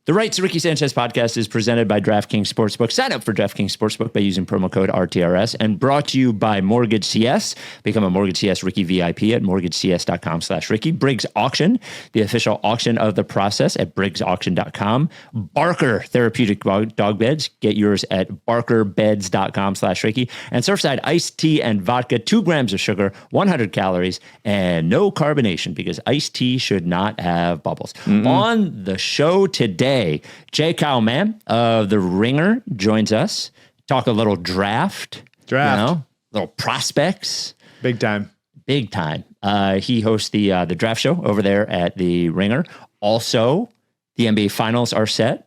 The Right to Ricky Sanchez podcast is presented by DraftKings Sportsbook. Sign up for DraftKings Sportsbook by using promo code RTRS, and brought to you by Mortgage CS. Become a Mortgage CS Ricky VIP at mortgagecs.com/Ricky. Briggs Auction, the official auction of the process at briggsauction.com. Barker Therapeutic Dog Beds. Get yours at barkerbeds.com/Ricky. And Surfside iced tea and vodka, 2 grams of sugar, 100 calories, and no carbonation because iced tea should not have bubbles. On the show today, J. Kyle Mann of The Ringer joins us. Talk a little draft. Little prospects. Big time. He hosts the draft show over there at The Ringer. Also, the NBA Finals are set.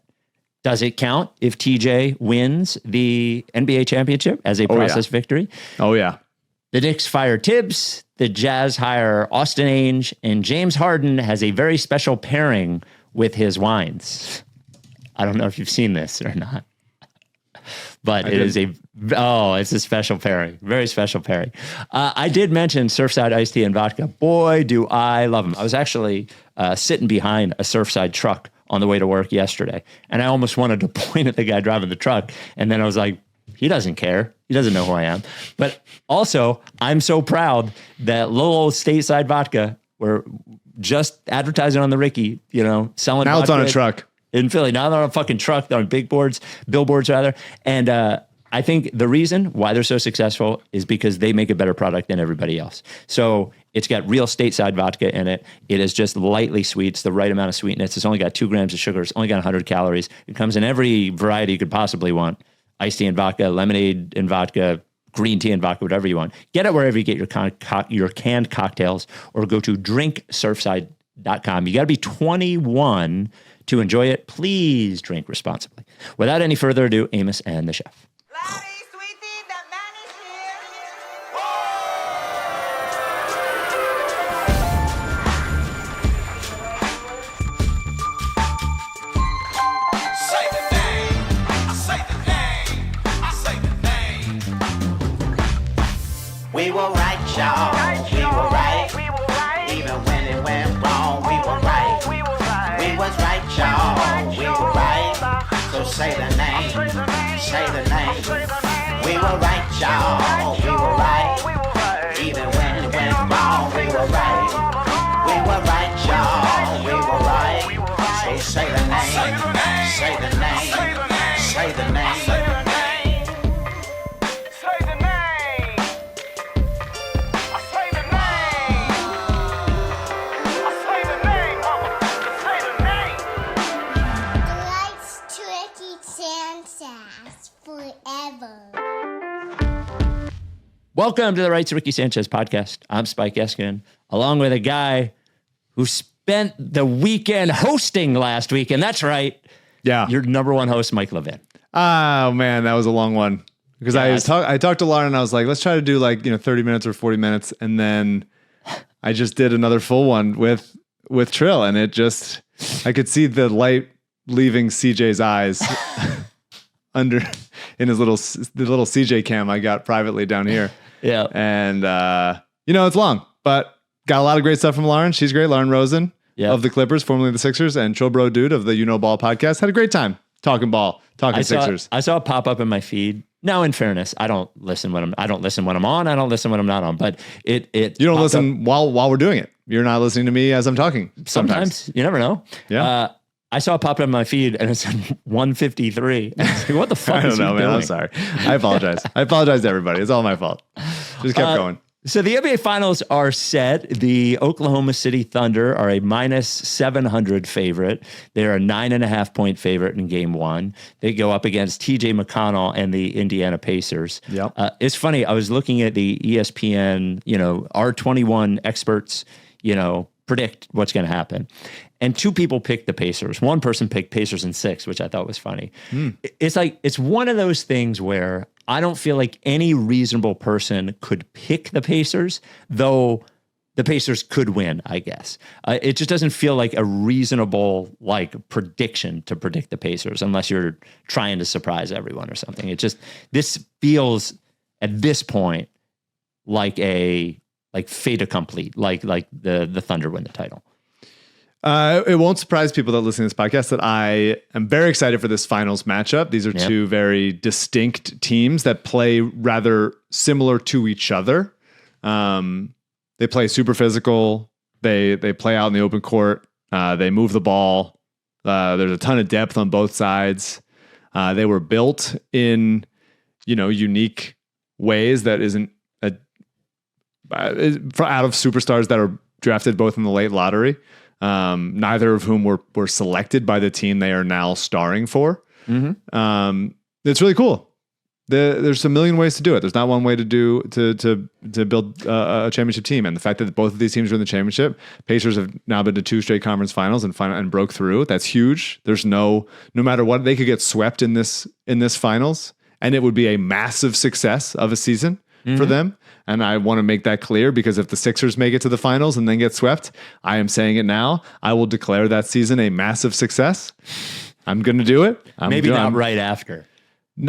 Does it count if TJ wins the NBA championship as a process victory? Oh, yeah. The Knicks fire Tibs. The Jazz hire Austin Ainge. And James Harden has a very special pairing with his wines. I don't know if you've seen this or not, but it's a special pairing, very special pairing. I did mention Surfside iced tea and vodka. Boy, do I love them. I was actually sitting behind a Surfside truck on the way to work yesterday, and I almost wanted to point at the guy driving the truck, and then I was like, he doesn't care. He doesn't know who I am. But also, I'm so proud that little old Stateside vodka, we're just advertising on the Ricky, selling. Now it's on a truck in Philly. Now they're on a fucking truck. They're on billboards rather. And I think the reason why they're so successful is because they make a better product than everybody else. So it's got real Stateside vodka in it. It is just lightly sweet. It's the right amount of sweetness. It's only got 2 grams of sugar. It's only got 100 calories. It comes in every variety you could possibly want. Iced tea and vodka, lemonade and vodka, green tea and vodka, whatever you want. Get it wherever you get your canned cocktails, or go to drinksurfside.com. You got to be 21 to enjoy it. Please drink responsibly. Without any further ado, Amos and the chef. We were right, y'all. We were right. Even when it went wrong, we were right. We was right, y'all. We were right. So say the name. Say the name. We were right, y'all. We were right. Even when it went wrong, we were right. We were right, y'all. We were right. So say the name. Say the name. Say the name. Welcome to the Right to Ricky Sanchez podcast. I'm Spike Eskin, along with a guy who spent the weekend hosting last week, and that's right. Yeah. Your number one host, Mike Levin. Oh, man, that was a long one. Because I talked to Lauren, and I was like, let's try to do 30 minutes or 40 minutes. And then I just did another full one with Trill, and it just, I could see the light leaving CJ's eyes under in his little CJ cam I got privately down here. Yeah. And, it's long, but got a lot of great stuff from Lauren. She's great. Lauren Rosen of the Clippers, formerly the Sixers, and Chill Bro Dude of the Ball podcast. Had a great time talking ball, talking Sixers. I saw it pop up in my feed. Now, in fairness, I don't listen when I'm on. I don't listen when I'm not on. But it you don't listen while we're doing it. You're not listening to me as I'm talking. Sometimes you never know. Yeah. I saw it pop up in my feed and it said 153. I was like, what the fuck? I don't know, man. I'm sorry. I apologize. I apologize to everybody. It's all my fault. Just kept going. So the NBA Finals are set. The Oklahoma City Thunder are a minus 700 favorite. They're a 9.5 point favorite in game 1. They go up against TJ McConnell and the Indiana Pacers. Yep. It's funny. I was looking at the ESPN, R21 experts, predict what's going to happen. And 2 people picked the Pacers. One person picked Pacers in 6, which I thought was funny. It's one of those things where I don't feel like any reasonable person could pick the Pacers, though the Pacers could win, I guess. It just doesn't feel like a reasonable prediction to predict the Pacers unless you're trying to surprise everyone or something. This feels at this point like a fait accompli, like the Thunder win the title. It won't surprise people that listen to this podcast that I am very excited for this finals matchup. These are two very distinct teams that play rather similar to each other. They play super physical. They play out in the open court. They move the ball. There's a ton of depth on both sides. They were built in, unique ways that isn't out of superstars that are drafted both in the late lottery. Neither of whom were selected by the team they are now starring for. Mm-hmm. It's really cool. There's a million ways to do it. There's not one way to build a championship team. And the fact that both of these teams are in the championship, Pacers have now been to 2 straight conference finals and broke through. That's huge. There's no matter what, they could get swept in this finals, and it would be a massive success of a season for them. And I want to make that clear, because if the Sixers make it to the finals and then get swept, I am saying it now, I will declare that season a massive success. I'm going to do it. Maybe not right after.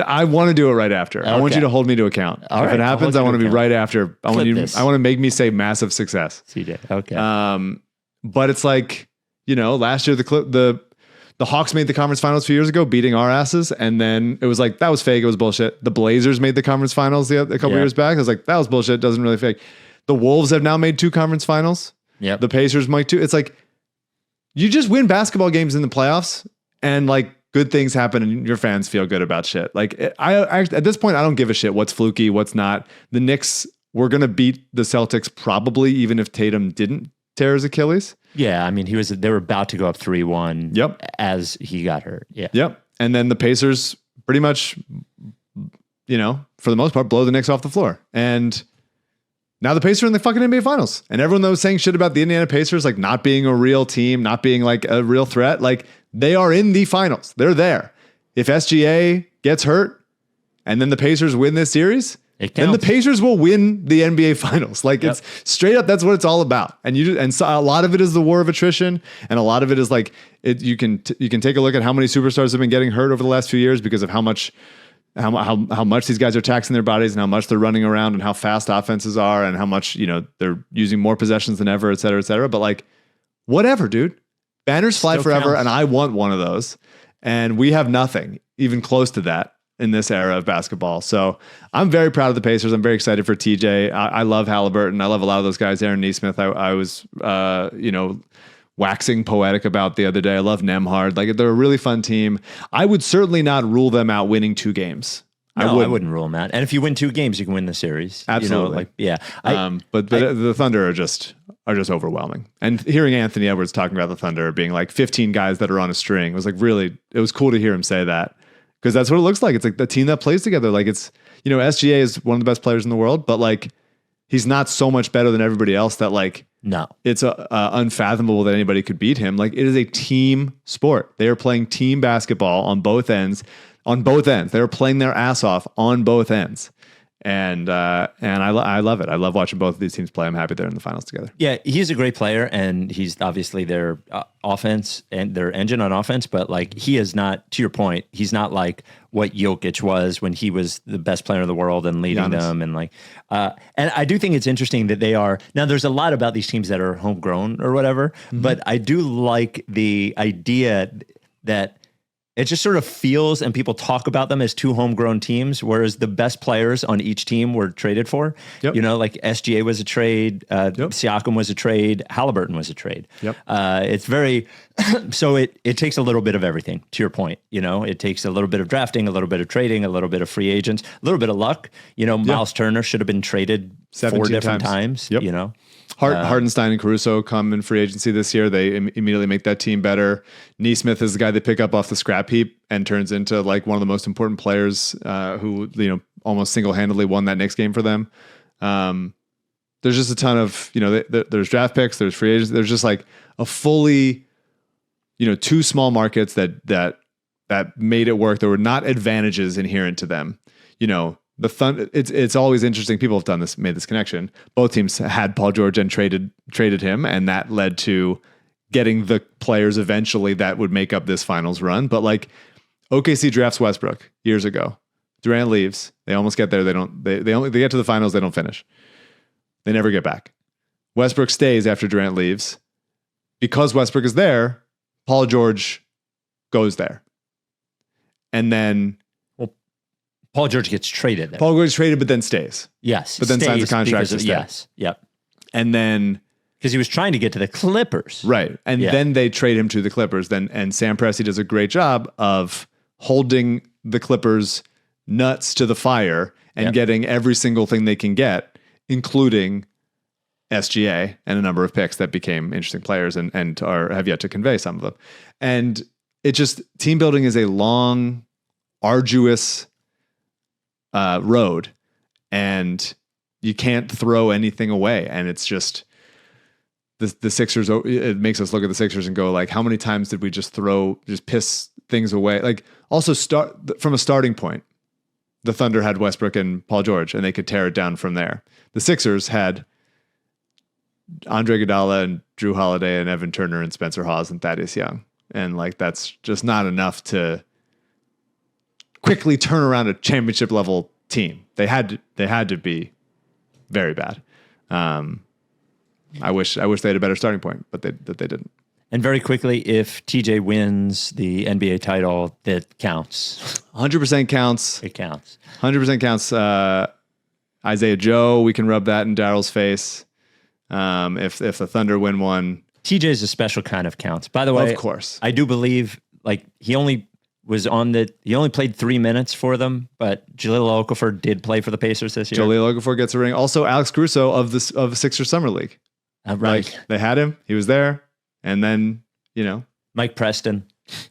I want to do it right after. Okay. I want you to hold me to account. If it happens, I want to be right after. I want to make me say massive success. CJ. Okay. But it's like, last year the Hawks made the conference finals a few years ago, beating our asses. And then it was like, that was fake. It was bullshit. The Blazers made the conference finals a couple years back. I was like, that was bullshit. Doesn't really fake. The Wolves have now made 2 conference finals. Yep. The Pacers might too. It's like, you just win basketball games in the playoffs, and like good things happen and your fans feel good about shit. Like I at this point, I don't give a shit what's fluky, what's not. The Knicks were going to beat the Celtics probably, even if Tatum didn't tear his Achilles. Yeah, I mean, they were about to go up 3-1. Yep. As he got hurt. Yeah. Yep. And then the Pacers pretty much, for the most part, blow the Knicks off the floor. And now the Pacers are in the fucking NBA Finals. And everyone that was saying shit about the Indiana Pacers, like not being a real team, not being like a real threat, like they are in the finals. They're there. If SGA gets hurt and then the Pacers win this series, then the Pacers will win the NBA Finals. Like it's straight up, that's what it's all about. And so a lot of it is the war of attrition, and a lot of it is like you can take a look at how many superstars have been getting hurt over the last few years because of how much these guys are taxing their bodies and how much they're running around and how fast offenses are and how much they're using more possessions than ever, et cetera, et cetera. But like, whatever, dude. Banners fly forever, and I want one of those. And we have nothing even close to that in this era of basketball. So I'm very proud of the Pacers. I'm very excited for TJ. I love Halliburton. I love a lot of those guys. Aaron Nesmith, I was, waxing poetic about the other day. I love Nemhard. Like, they're a really fun team. I would certainly not rule them out winning 2 games. No, I wouldn't rule them out. And if you win 2 games, you can win the series. Absolutely. But the Thunder are just overwhelming. And hearing Anthony Edwards talking about the Thunder being like 15 guys that are on a string was like it was cool to hear him say that, because that's what it looks like. It's like the team that plays together. Like it's, SGA is one of the best players in the world, but like he's not so much better than everybody else that like, no, it's unfathomable that anybody could beat him. Like, it is a team sport. They are playing team basketball on both ends. They're playing their ass off on both ends. And I love it. I love watching both of these teams play. I'm happy they're in the finals together. Yeah, he's a great player, and he's obviously their offense and their engine on offense. But like, he is not, to your point, he's not like what Jokic was when he was the best player in the world and leading them. And like, and I do think it's interesting that they are now. There's a lot about these teams that are homegrown or whatever, but I do like the idea that it just sort of feels, and people talk about them as 2 homegrown teams, whereas the best players on each team were traded for. Yep. Like SGA was a trade, Siakam was a trade, Halliburton was a trade. Yep. It's very, so it takes a little bit of everything, to your point. It takes a little bit of drafting, a little bit of trading, a little bit of free agents, a little bit of luck. Miles Turner should have been traded 4 different times. Yep. Hardenstein and Caruso come in free agency this year. They immediately make that team better. Nesmith is the guy they pick up off the scrap heap and turns into like one of the most important players who almost single-handedly won that Knicks game for them. There's just a ton of there's draft picks, there's free agents, there's just like a fully 2 small markets that made it work. There were not advantages inherent to them. The Thunder, it's always interesting. People have made this connection. Both teams had Paul George and traded him, and that led to getting the players eventually that would make up this finals run. But like, OKC drafts Westbrook years ago. Durant leaves. They almost get there. They get to the finals. They don't finish. They never get back. Westbrook stays after Durant leaves. because Westbrook is there, Paul George goes there. And then Paul George gets traded there. Paul George traded, but then stays. Yes. But then signs a contract to stay. Yes. Yep. And then... Because he was trying to get to the Clippers. Right. And then they trade him to the Clippers. And Sam Presti does a great job of holding the Clippers nuts to the fire and getting every single thing they can get, including SGA and a number of picks that became interesting players and have yet to convey some of them. And it just, team building is a long, arduous road, and you can't throw anything away. And it's just, the Sixers, it makes us look at the Sixers and go like, how many times did we just piss things away? Like, also start from a starting point. The Thunder had Westbrook and Paul George, and they could tear it down from there. The Sixers had Andre Iguodala and Drew Holiday and Evan Turner and Spencer Hawes and Thaddeus Young. And like, that's just not enough to quickly turn around a championship level team. They had to be very bad. I wish they had a better starting point, but they didn't. And very quickly, if TJ wins the NBA title, that counts. 100% counts. It counts. 100% counts. Isaiah Joe, we can rub that in Daryl's face. If the Thunder win one. TJ is a special kind of counts. By the way, of course, I do believe like he only played 3 minutes for them, but Jahlil Okafor did play for the Pacers this year. Jahlil Okafor gets a ring. Also, Alex Caruso of Sixers Summer League. Right. Like, they had him. He was there. And then, Mike Preston,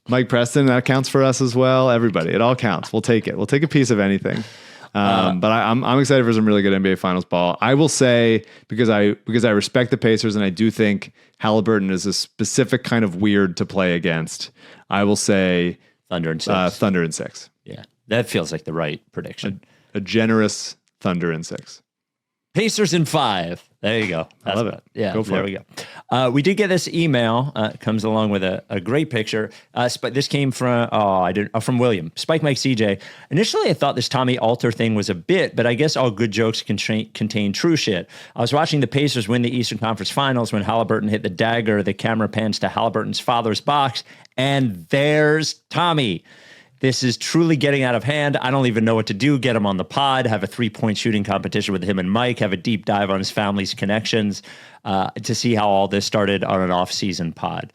that counts for us as well. Everybody, it all counts. We'll take it. We'll take a piece of anything. But I'm excited for some really good NBA Finals ball. I will say, because I respect the Pacers and I do think Halliburton is a specific kind of weird to play against, I will say Thunder in 6. Thunder in 6. Yeah, that feels like the right prediction. A generous Thunder in 6. Pacers in 5. There you go. I love it. Yeah, go for there it. we go. We did get this email. It comes along with a great picture. But this came from from William. Spike Mike CJ. Initially, I thought this Tommy Alter thing was a bit, but I guess all good jokes contain true shit. I was watching the Pacers win the Eastern Conference Finals when Halliburton hit the dagger. The camera pans to Halliburton's father's box, and there's Tommy. This is truly getting out of hand. I don't even know what to do. Get him on the pod, have a 3-point shooting competition with him and Mike, have a deep dive on his family's connections to see how all this started on an off-season pod.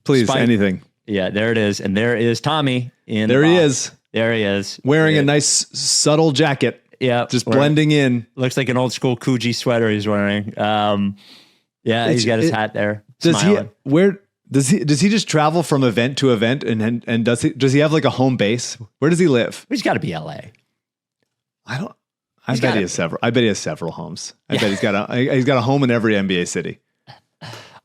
Please, anything. Yeah, there it is. And there is Tommy. There he is. There he is. Wearing a nice, subtle jacket. Yeah. Just blending in. Looks like an old school Coogee sweater he's wearing. He's got his hat there. Smiling. Does he just travel from event to event and does he have like a home base? Where does he live? He's got to be LA. I bet he has several homes. I bet he's got a home in every NBA city.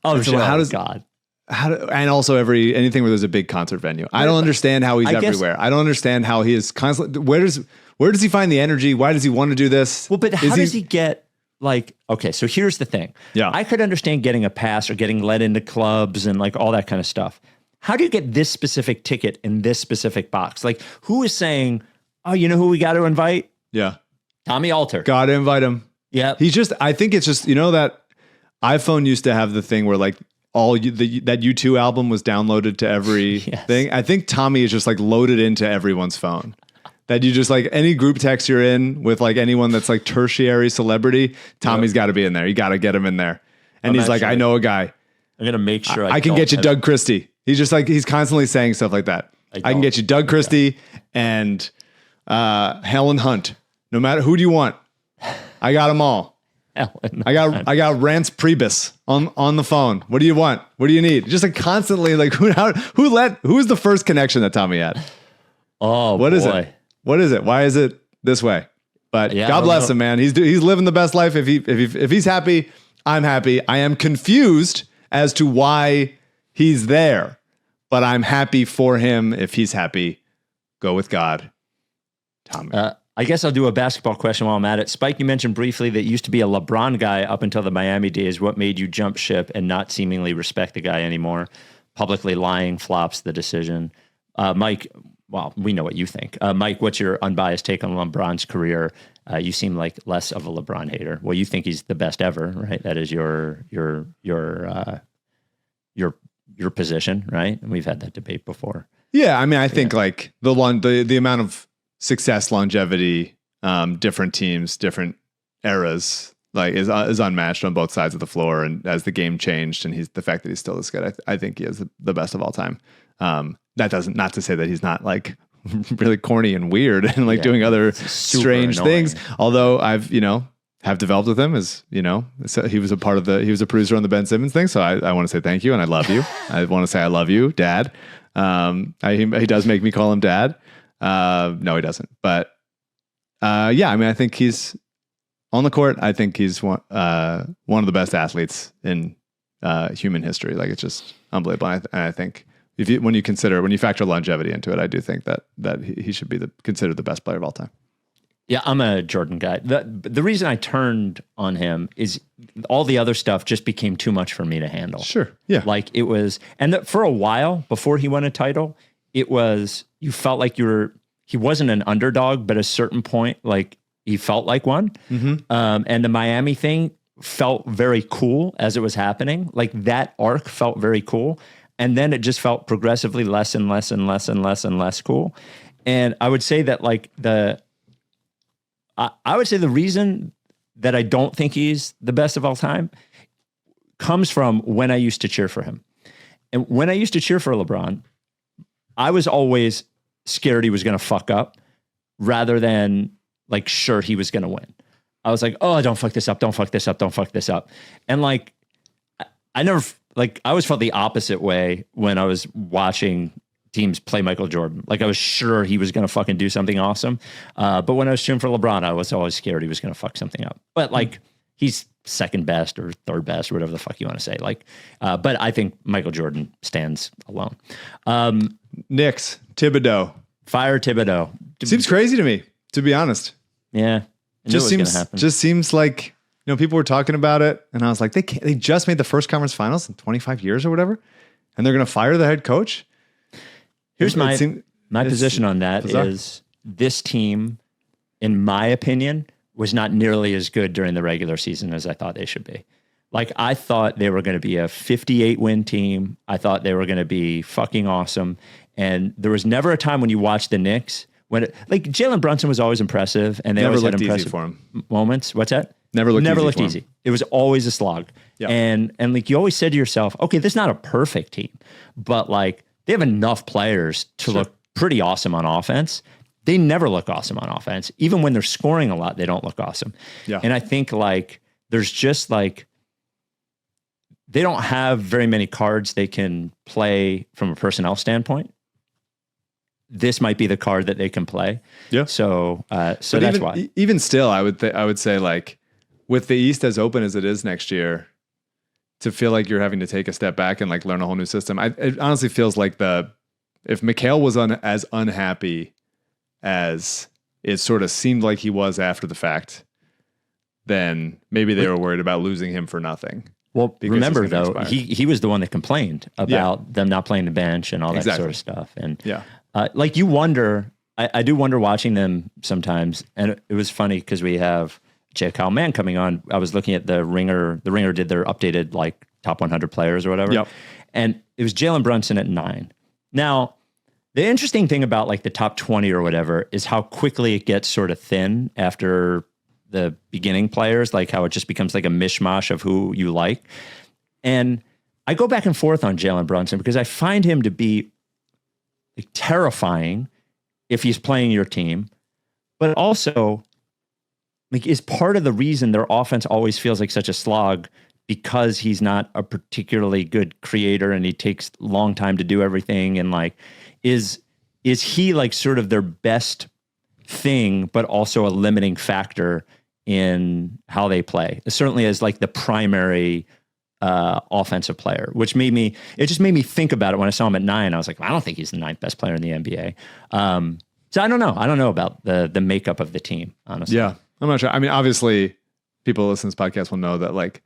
Oh, so God. And also anything where there's a big concert venue. I don't understand how he's everywhere. I don't understand how he is constantly. Where does he find the energy? Why does he want to do this? Well, but how does he get? Like, okay, so here's the thing. Yeah. I could understand getting a pass or getting let into clubs and like all that kind of stuff. How do you get this specific ticket in this specific box? Like, who is saying, oh, you know who we got to invite? Yeah. Tommy Alter. Got to invite him. Yeah. I think it's just, that iPhone used to have the thing where like that U2 album was downloaded to every thing. I think Tommy is just like loaded into everyone's phone. That you just like any group text you're in with like anyone that's like tertiary celebrity, Tommy's got to be in there. You got to get him in there. And he's like, I know a guy. I'm going to make sure I can get you Doug Christie. He's just like, he's constantly saying stuff like that. I can get you Doug Christie and Helen Hunt. No matter who do you want? I got them all. I got Rance Priebus on the phone. What do you want? What do you need? Just like constantly like who's the first connection that Tommy had? Oh, what is it? What is it? Why is it this way? But God bless him, man. He's living the best life. If he's happy, I'm happy. I am confused as to why he's there, but I'm happy for him. If he's happy, go with God, Tommy. I guess I'll do a basketball question while I'm at it. Spike, you mentioned briefly that you used to be a LeBron guy up until the Miami days. What made you jump ship and not seemingly respect the guy anymore? Publicly lying flops the decision. Mike, well, we know what you think. Mike, what's your unbiased take on LeBron's career? You seem like less of a LeBron hater. Well, you think he's the best ever, right? That is your your position, right? And we've had that debate before. Yeah, I mean, I think like the amount of success, longevity, different teams, different eras, like is unmatched on both sides of the floor. And as the game changed, and the fact that he's still this good, I think he is the best of all time. That doesn't, not to say that he's not like really corny and weird and like doing other strange things. Although I've have developed with him as so he was a producer on the Ben Simmons thing. So I want to say thank you and I love you. I want to say I love you, Dad. He does make me call him Dad. No, he doesn't. But yeah, I mean, I think he's on the court. I think he's one of the best athletes in human history. Like, it's just unbelievable. And I think when you factor longevity into it, I do think that he should be considered the best player of all time. Yeah, I'm a Jordan guy. The reason I turned on him is all the other stuff just became too much for me to handle. Sure. Yeah. Like it was, and for a while before he won a title, it was, you felt like he wasn't an underdog, but at a certain point, like he felt like one. Mm-hmm. And the Miami thing felt very cool as it was happening. Like that arc felt very cool. And then it just felt progressively less and less and less and less and less cool. And I would say that like I would say the reason that I don't think he's the best of all time comes from when I used to cheer for him. And when I used to cheer for LeBron, I was always scared he was going to fuck up rather than like sure he was going to win. I was like, oh, don't fuck this up. Don't fuck this up. Don't fuck this up. And like, I always felt the opposite way when I was watching teams play Michael Jordan. Like I was sure he was going to fucking do something awesome. But when I was cheering for LeBron, I was always scared he was going to fuck something up. But like he's second best or third best or whatever the fuck you want to say. Like, but I think Michael Jordan stands alone. Knicks, Thibodeau. Fire Thibodeau. Seems crazy to me, to be honest. Yeah. Just seems like, people were talking about it and I was like, they just made the first conference finals in 25 years or whatever. And they're going to fire the head coach. Here's my position on that bizarre. Is this team, in my opinion, was not nearly as good during the regular season as I thought they should be. Like, I thought they were going to be a 58-win team. I thought they were going to be fucking awesome. And there was never a time when you watched the Knicks when Jalen Brunson was always impressive and they never always had looked impressive easy for him. Moments. What's that? Never looked easy. It was always a slog. Yeah. And like you always said to yourself, okay, this is not a perfect team, but like they have enough players to look pretty awesome on offense. They never look awesome on offense. Even when they're scoring a lot, they don't look awesome. Yeah. And I think like there's just like they don't have very many cards they can play from a personnel standpoint. This might be the card that they can play. Yeah. So that's why. Even still, I would say like with the East as open as it is next year, to feel like you're having to take a step back and like learn a whole new system. It honestly feels like if McHale was as unhappy as it sort of seemed like he was after the fact, then maybe they were worried about losing him for nothing. Well, remember though, he was the one that complained about them not playing the bench and all that sort of stuff. And like you wonder, I do wonder watching them sometimes. And it was funny because we have Mann coming on. I was looking at the Ringer. The Ringer did their updated like top 100 players or whatever. Yep. And it was Jalen Brunson at 9. Now, the interesting thing about like the top 20 or whatever is how quickly it gets sort of thin after the beginning players, like how it just becomes like a mishmash of who you like. And I go back and forth on Jalen Brunson because I find him to be like terrifying if he's playing your team, but also like is part of the reason their offense always feels like such a slog because he's not a particularly good creator and he takes a long time to do everything. And like, is he like sort of their best thing, but also a limiting factor in how they play? Certainly as like the primary offensive player, which just made me think about it when I saw him at 9. I was like, well, I don't think he's the 9th best player in the NBA. So I don't know. I don't know about the makeup of the team, honestly. Yeah, I'm not sure. I mean, obviously people listening to this podcast will know that like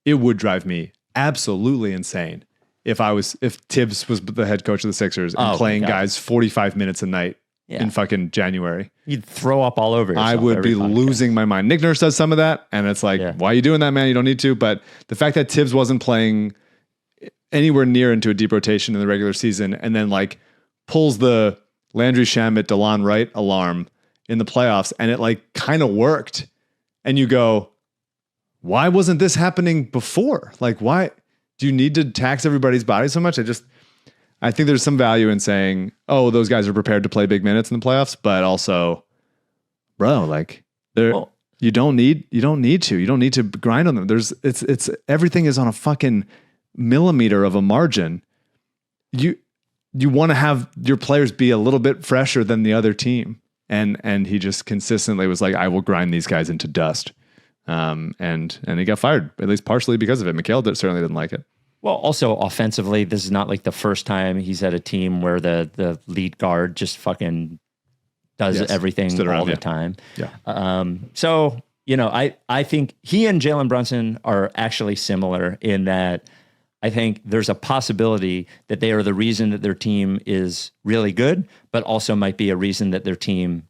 it would drive me absolutely insane if Tibs was the head coach of the Sixers and playing guys 45 minutes a night in fucking January. You'd throw up all over yourself. I would be losing my mind. Nick Nurse does some of that, and it's like, why are you doing that, man? You don't need to. But the fact that Tibs wasn't playing anywhere near into a deep rotation in the regular season, and then like pulls the Landry Shamet, DeLon Wright alarm in the playoffs, and it like kind of worked. And you go, why wasn't this happening before? Like, why do you need to tax everybody's body so much? I think there's some value in saying, oh, those guys are prepared to play big minutes in the playoffs, but also, bro, like you don't need to grind on them. It's everything is on a fucking millimeter of a margin. You want to have your players be a little bit fresher than the other team. And he just consistently was like, I will grind these guys into dust. And he got fired, at least partially because of it. McHale certainly didn't like it. Well, also offensively, this is not like the first time he's at a team where the lead guard just fucking does everything all the time. Yeah. So, I think he and Jalen Brunson are actually similar in that I think there's a possibility that they are the reason that their team is really good, but also might be a reason that their team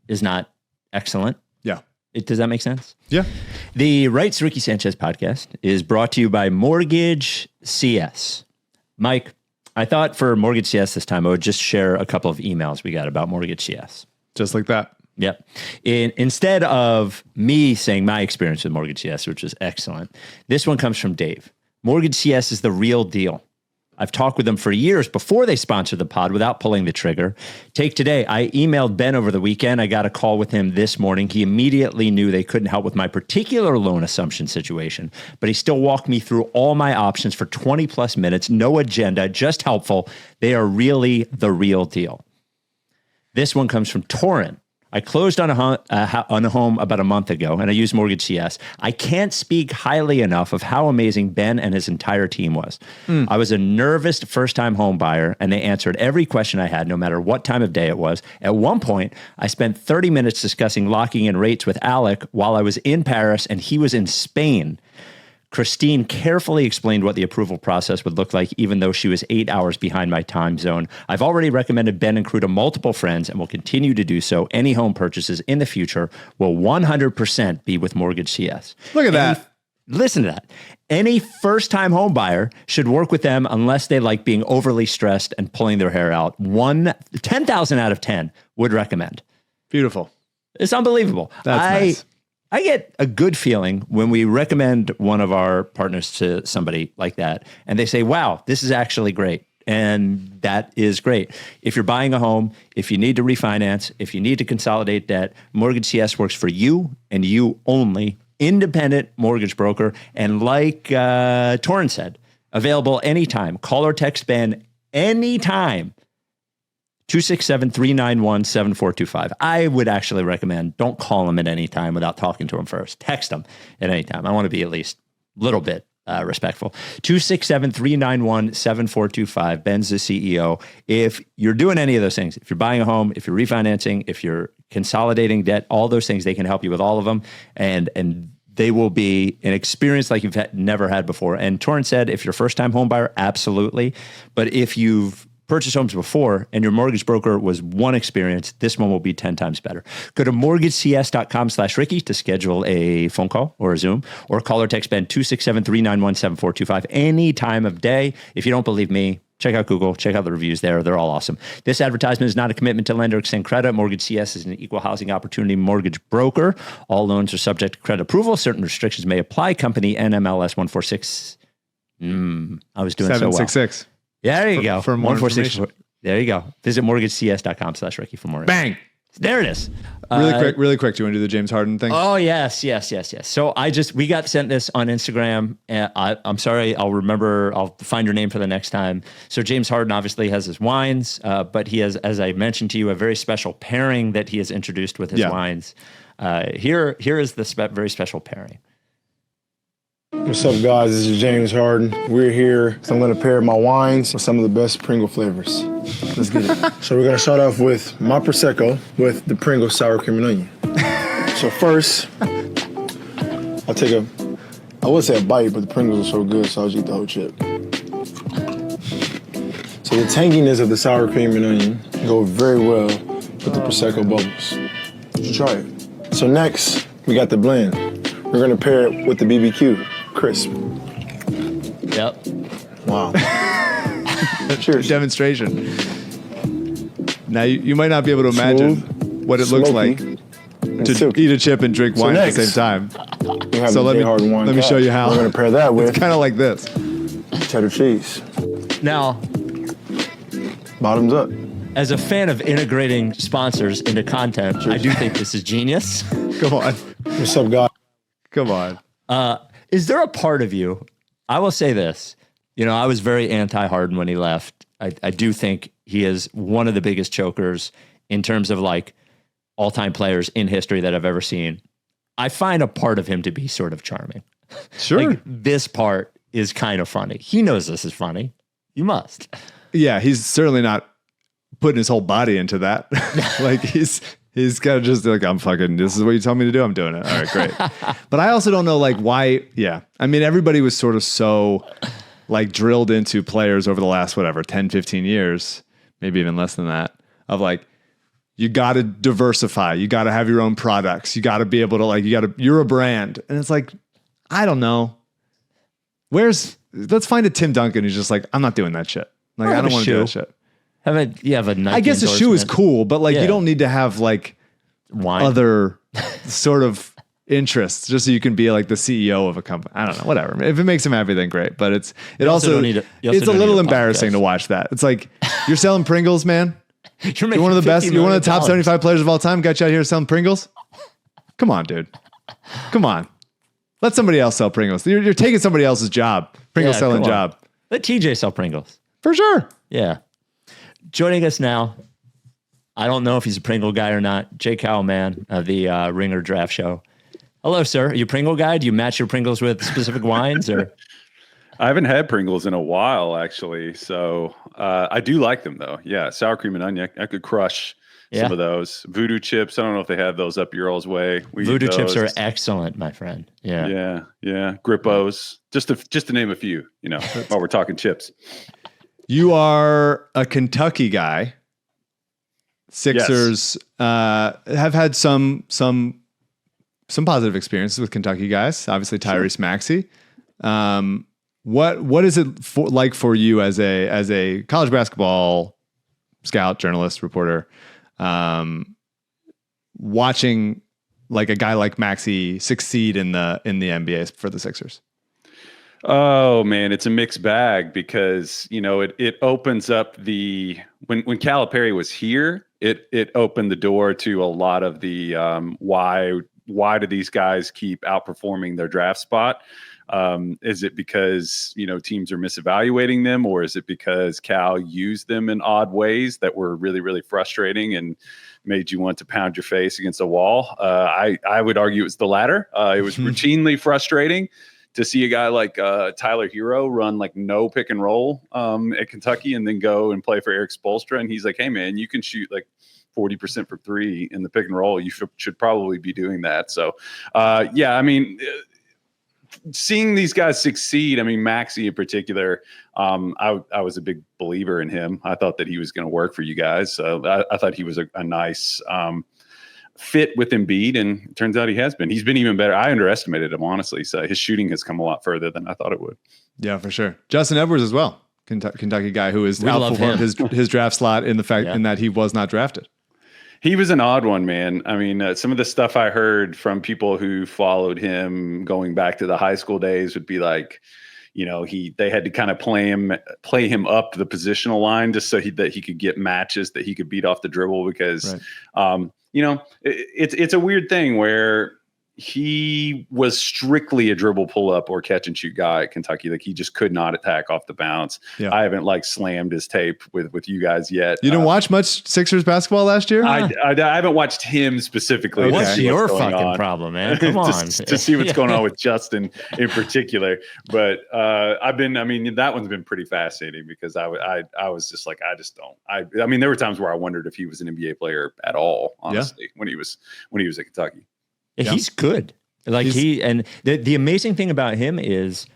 is not excellent. Yeah. Does that make sense? Yeah. The Rights Ricky Sanchez podcast is brought to you by Mortgage CS. Mike, I thought for Mortgage CS this time, I would just share a couple of emails we got about Mortgage CS. Just like that. Yep. Instead of me saying my experience with Mortgage CS, which was excellent, this one comes from Dave. Mortgage CS is the real deal. I've talked with them for years before they sponsored the pod without pulling the trigger. Take today. I emailed Ben over the weekend. I got a call with him this morning. He immediately knew they couldn't help with my particular loan assumption situation, but he still walked me through all my options for 20 plus minutes. No agenda, just helpful. They are really the real deal. This one comes from Torrin. I closed on a home about a month ago, and I used Mortgage CS. I can't speak highly enough of how amazing Ben and his entire team was. I was a nervous first-time home buyer, and they answered every question I had, no matter what time of day it was. At one point, I spent 30 minutes discussing locking in rates with Alec while I was in Paris, and he was in Spain. Christine carefully explained what the approval process would look like, even though she was 8 hours behind my time zone. I've already recommended Ben and crew to multiple friends and will continue to do so. Any home purchases in the future will 100% be with Mortgage CS. Look at that. Listen to that. Any first-time home buyer should work with them unless they like being overly stressed and pulling their hair out. 10,000 out of 10 would recommend. Beautiful. It's unbelievable. That's nice. I get a good feeling when we recommend one of our partners to somebody like that, and they say, wow, this is actually great. And that is great. If you're buying a home, if you need to refinance, if you need to consolidate debt, Mortgage CS works for you and you only. Independent mortgage broker. And like Torrin said, available anytime. Call or text Ben anytime. 267-391-7425. I would actually recommend don't call him at any time without talking to him first. Text him at any time. I want to be at least a little bit respectful. 267-391-7425. Ben's the CEO. If you're doing any of those things, if you're buying a home, if you're refinancing, if you're consolidating debt, all those things, they can help you with all of them. And they will be an experience like you've never had before. And Torrin said, if you're a first-time home buyer, absolutely. But if you've purchased homes before and your mortgage broker was one experience, this one will be 10 times better. Go to mortgagecs.com/Ricky to schedule a phone call or a Zoom, or call or text Ben 267-391-7425 any time of day. If you don't believe me, check out Google, check out the reviews there. They're all awesome. This advertisement is not a commitment to lend or extend credit. Mortgage CS is an equal housing opportunity mortgage broker. All loans are subject to credit approval. Certain restrictions may apply. Company NMLS 146. I was doing 766. Yeah, there you go. For more information. There you go. Visit mortgagecs.com/Ricky for more. Bang. There it is. Really quick. Do you want to do the James Harden thing? Oh, yes. So we got sent this on Instagram. And I'm sorry. I'll find your name for the next time. So James Harden obviously has his wines, but he has, as I mentioned to you, a very special pairing that he has introduced with his wines. Here is the very special pairing. What's up, guys? This is James Harden. We're here, so I'm going to pair my wines with some of the best Pringle flavors. Let's get it. So we're going to start off with my Prosecco with the Pringles sour cream and onion. So first, I'll take I would say a bite, but the Pringles are so good, so I'll just eat the whole chip. So the tanginess of the sour cream and onion go very well with the Prosecco bubbles. You should try it. So next, we got the blend. We're going to pair it with the BBQ. Crisp. Yep. Wow. Cheers. demonstration. Now you might not be able to imagine what it looks like to eat a chip and drink wine at the same time. So let me show you how. We're going to pair that with It's kind of like this. cheddar cheese. Now, Bottoms up. as a fan of integrating sponsors into content, I do think this is genius. Come on. What's up, guys? Come on. Is there a part of you, I will say this, I was very anti-Harden when he left. I do think he is one of the biggest chokers in terms of like all-time players in history that I've ever seen. I find a part of him to be sort of charming. Sure. Like, this part is kind of funny. He knows this is funny. You must. Yeah, he's certainly not putting his whole body into that. Like he's got to just like, I'm fucking, this is what you tell me to do. I'm doing it. All right, great. But I also don't know like why. Yeah. I mean, everybody was sort of so like drilled into players over the last, 10, 15 years, maybe even less than that, of like, you got to diversify. You got to have your own products. You got to be able to like, you're a brand. And it's like, I don't know. Let's find a Tim Duncan who's just like, I'm not doing that shit. Like, I don't want to do that shit. You have a Nike I guess a shoe is cool, but like, you don't need to have like wine. Other sort of interests just so you can be like the CEO of a company. I don't know, whatever. If it makes him happy, then great. But it's a little embarrassing to watch that. It's like, you're selling Pringles, man. You're one of the best. You're one of the top 75 players of all time. Got you out here selling Pringles. Come on, dude. Come on. Let somebody else sell Pringles. You're taking somebody else's job. Pringles selling job. Let TJ sell Pringles. For sure. Yeah. Joining us now, I don't know if he's a Pringle guy or not, Jay Cowman of the Ringer Draft Show. Hello, sir. Are you a Pringle guy? Do you match your Pringles with specific wines? Or I haven't had Pringles in a while, actually. So I do like them, though. Yeah, sour cream and onion. I could crush some of those. Voodoo chips. I don't know if they have those up your all's way. Voodoo chips are excellent, my friend. Yeah. Yeah. Grippos. Just to name a few, while we're talking chips. You are a Kentucky guy. Sixers have had some positive experiences with Kentucky guys. Obviously, Tyrese Maxey. What is it like for you as a college basketball scout, journalist, reporter, watching like a guy like Maxey succeed in the NBA for the Sixers? Oh man, it's a mixed bag because it opens up when Calipari was here, it opened the door to a lot of the why do these guys keep outperforming their draft spot? Is it because teams are misevaluating them, or is it because Cal used them in odd ways that were really, really frustrating and made you want to pound your face against a wall? I would argue it was the latter. It was routinely frustrating to see a guy like Tyler Hero run like no pick and roll at Kentucky and then go and play for Eric Spoelstra. And he's like, hey, man, you can shoot like 40% for three in the pick and roll. You should probably be doing that. So, seeing these guys succeed, Maxey in particular, I was a big believer in him. I thought that he was going to work for you guys. So I thought he was a nice fit with Embiid, and it turns out he has been. He's been even better. I underestimated him, honestly. So his shooting has come a lot further than I thought it would. Yeah, for sure. Justin Edwards as well, Kentucky guy who is outperformed his draft slot in the fact in that he was not drafted. He was an odd one, man. Some of the stuff I heard from people who followed him going back to the high school days would be like, they had to kind of play him up the positional line just so that he could get matches that he could beat off the dribble because, it's a weird thing where he was strictly a dribble pull up or catch and shoot guy at Kentucky. Like he just could not attack off the bounce. Yeah. I haven't slammed his tape with you guys yet. You didn't watch much Sixers basketball last year? I haven't watched him specifically. What's your fucking problem, man? Come on. to see what's going on with Justin in particular. But that one's been pretty fascinating because I was just like, I just don't. There were times where I wondered if he was an NBA player at all, honestly, when he was at Kentucky. Yeah. He's good. The amazing thing about him is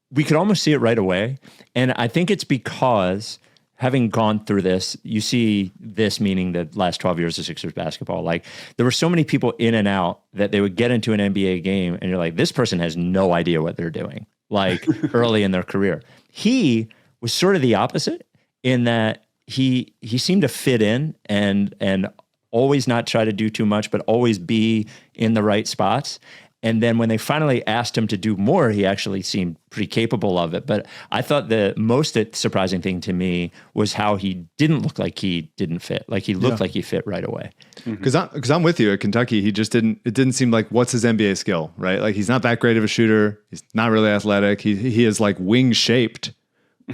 we could almost see it right away. And I think it's because having gone through this, you see this, meaning the last 12 years of Sixers basketball, like there were so many people in and out that they would get into an NBA game and you're like, this person has no idea what they're doing, like early in their career. He was sort of the opposite. in that he seemed to fit in and always not try to do too much, but always be in the right spots. And then when they finally asked him to do more, he actually seemed pretty capable of it. But I thought the most surprising thing to me was how he didn't look like he didn't fit. Like he looked like he fit right away. Because I'm with you at Kentucky. He just didn't. It didn't seem like what's his NBA skill, right? Like he's not that great of a shooter. He's not really athletic. He is like wing shaped.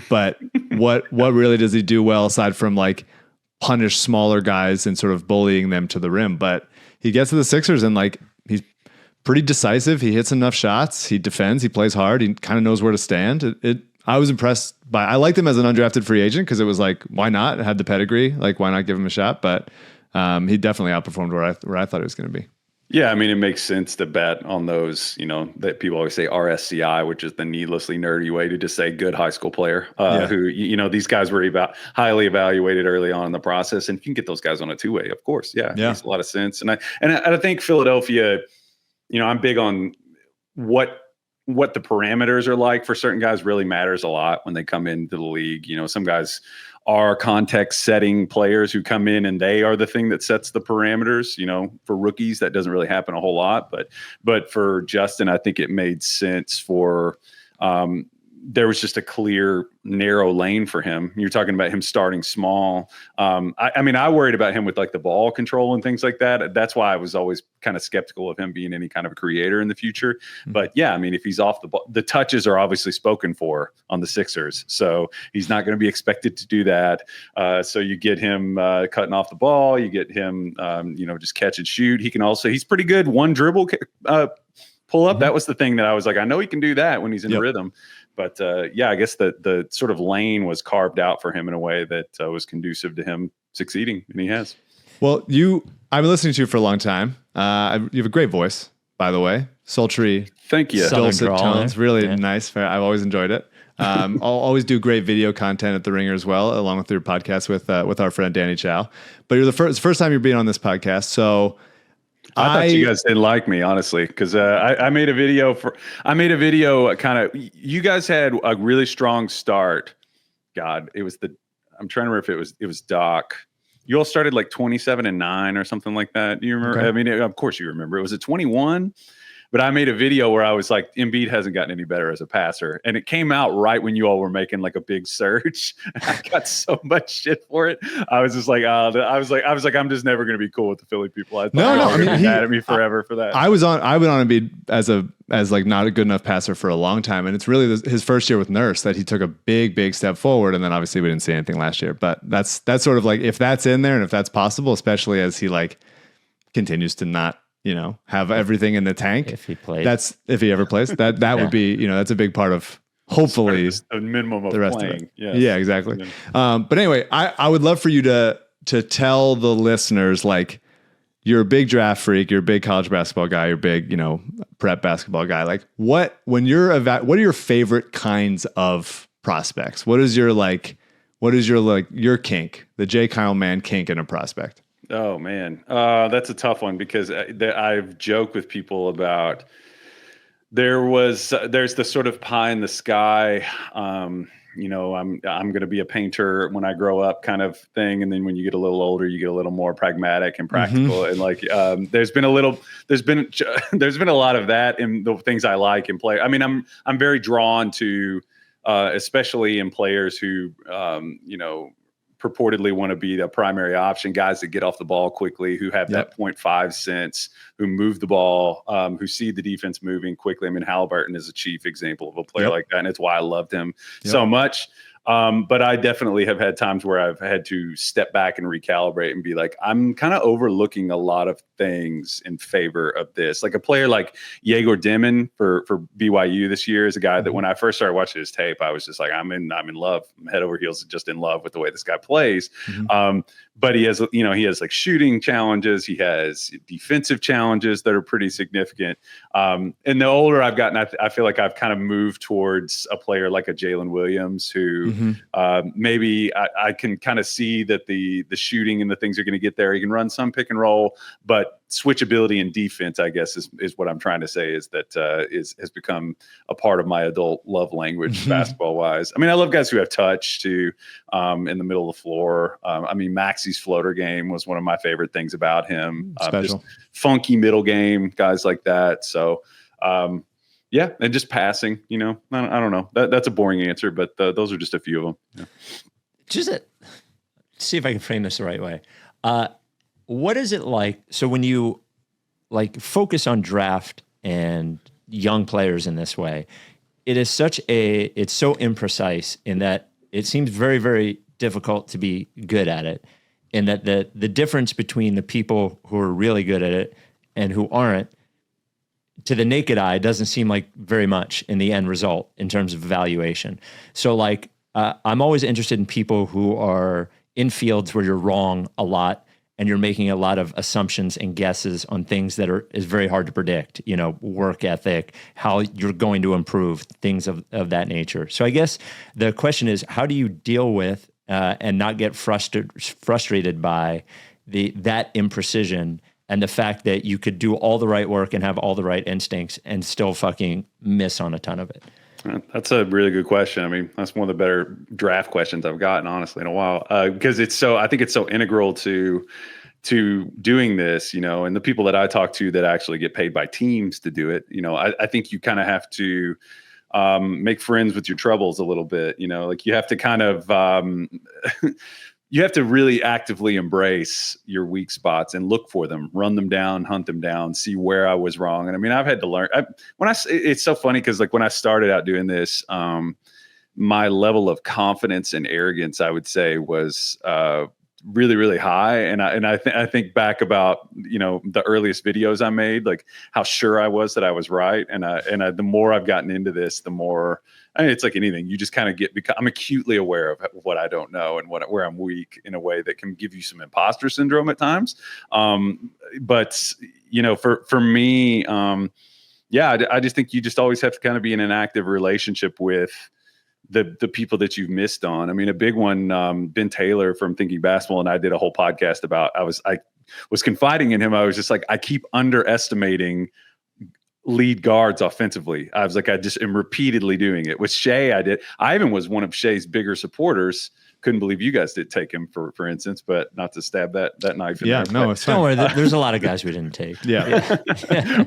But what really does he do well aside from like punish smaller guys and sort of bullying them to the rim? But he gets to the Sixers and like he's pretty decisive. He hits enough shots. He defends. He plays hard. He kind of knows where to stand. I was impressed by. I liked him as an undrafted free agent because it was like, why not? It had the pedigree. Like, why not give him a shot? But he definitely outperformed where I thought he was going to be. Yeah, I mean, it makes sense to bet on those, that people always say RSCI, which is the needlessly nerdy way to just say good high school player, who, these guys were highly evaluated early on in the process. And you can get those guys on a two-way, of course. Yeah. Makes a lot of sense. And I think Philadelphia, I'm big on what the parameters are like for certain guys really matters a lot when they come into the league. Some guys are context setting players who come in and they are the thing that sets the parameters. For rookies, that doesn't really happen a whole lot, but for Justin, I think it made sense for, there was just a clear, narrow lane for him. You're talking about him starting small. I worried about him with like the ball control and things like that. That's why I was always kind of skeptical of him being any kind of a creator in the future. Mm-hmm. But yeah, if he's off the ball, the touches are obviously spoken for on the Sixers. So he's not going to be expected to do that. So you get him cutting off the ball. You get him, just catch and shoot. He's pretty good. One dribble pull up. Mm-hmm. That was the thing that I was like, I know he can do that when he's in rhythm. But I guess the sort of lane was carved out for him in a way that was conducive to him succeeding, and he has. Well, I've been listening to you for a long time. You have a great voice, by the way. Sultry. Thank you. Dulcet tones. Really nice. I've always enjoyed it. I'll always do great video content at The Ringer as well, along with your podcast with our friend Danny Chow. But you're the first time you're being on this podcast, so. I thought you guys didn't like me, honestly, because I made a video kind of, you guys had a really strong start. God, I'm trying to remember if it was Doc. You all started like 27-9 or something like that. Do you remember? Okay. Of course you remember. It was 21. But I made a video where I was like, Embiid hasn't gotten any better as a passer. And it came out right when you all were making like a big surge. I got so much shit for it. I was just like, I'm just never going to be cool with the Philly people. I thought you were mad at me forever for that. I've been on Embiid as like not a good enough passer for a long time. And it's really his first year with Nurse that he took a big step forward. And then obviously we didn't see anything last year, but that's sort of like, if that's in there and if that's possible, especially as he like continues to not, have everything in the tank. If he plays, if he ever plays, that would be, that's a big part of hopefully a minimum of the rest playing. Of it. Yeah, exactly. But anyway, I would love for you to tell the listeners, like, you're a big draft freak, you're a big college basketball guy, you're a big, prep basketball guy. Like what are your favorite kinds of prospects? What is your your kink, the J. Kyle Mann kink in a prospect? Oh man, that's a tough one because I've joked with people about there's the sort of pie in the sky. I'm going to be a painter when I grow up kind of thing, and then when you get a little older, you get a little more pragmatic and practical. Mm-hmm. And like there's been a lot of that in the things I like in play. I'm very drawn to, especially in players who purportedly want to be the primary option, guys that get off the ball quickly, who have that 0.5 sense, who move the ball, who see the defense moving quickly. Halliburton is a chief example of a player like that, and it's why I loved him so much. But I definitely have had times where I've had to step back and recalibrate and be like, I'm kind of overlooking a lot of things in favor of this. Like a player like Yegor Dimon for BYU this year is a guy that when I first started watching his tape, I was just like, I'm in love. I'm head over heels just in love with the way this guy plays. Mm-hmm. But he has like shooting challenges. He has defensive challenges that are pretty significant. And the older I've gotten, I feel like I've kind of moved towards a player like a Jalen Williams who maybe I can kind of see that the shooting and the things are going to get there. He can run some pick and roll, but switchability and defense, I guess, is what I'm trying to say, is that has become a part of my adult love language basketball wise. I mean, I love guys who have touch too, in the middle of the floor. I mean, Maxey's floater game was one of my favorite things about him. Just funky middle game, guys like that. So, yeah, and just passing, I don't know. That's a boring answer, but those are just a few of them. Yeah. Just see if I can frame this the right way. What is it like? So when you focus on draft and young players in this way, it's so imprecise in that it seems very, very difficult to be good at it. And that the difference between the people who are really good at it and who aren't, to the naked eye, doesn't seem like very much in the end result in terms of evaluation. So I'm always interested in people who are in fields where you're wrong a lot and you're making a lot of assumptions and guesses on things that is very hard to predict, work ethic, how you're going to improve, things of that nature. So I guess the question is, how do you deal with and not get frustrated by that imprecision and the fact that you could do all the right work and have all the right instincts and still fucking miss on a ton of it? That's a really good question. I mean, that's one of the better draft questions I've gotten, honestly, in a while, because I think it's so integral to doing this, and the people that I talk to that actually get paid by teams to do it, I think you kind of have to make friends with your troubles a little bit, you have to kind of, you have to really actively embrace your weak spots and look for them, run them down, hunt them down, see where I was wrong. And I mean, I've had to learn it's so funny because when I started out doing this, my level of confidence and arrogance, I would say, was really, really high. And I think back about, the earliest videos I made, like how sure I was that I was right. And the more I've gotten into this, the more, it's like anything, you just kind of I'm acutely aware of what I don't know and where I'm weak in a way that can give you some imposter syndrome at times. But for me, I just think you just always have to kind of be in an active relationship with the people that you've missed on. I mean, a big one, Ben Taylor from Thinking Basketball, and I did a whole podcast about, I was confiding in him. I was just like, I keep underestimating lead guards offensively. I was like, I just am repeatedly doing it. With Shea, I did. I even was one of Shea's bigger supporters. Couldn't believe you guys did take him for instance, but not to stab that knife in there. No, it's fine. Don't worry, there's a lot of guys we didn't take. Yeah.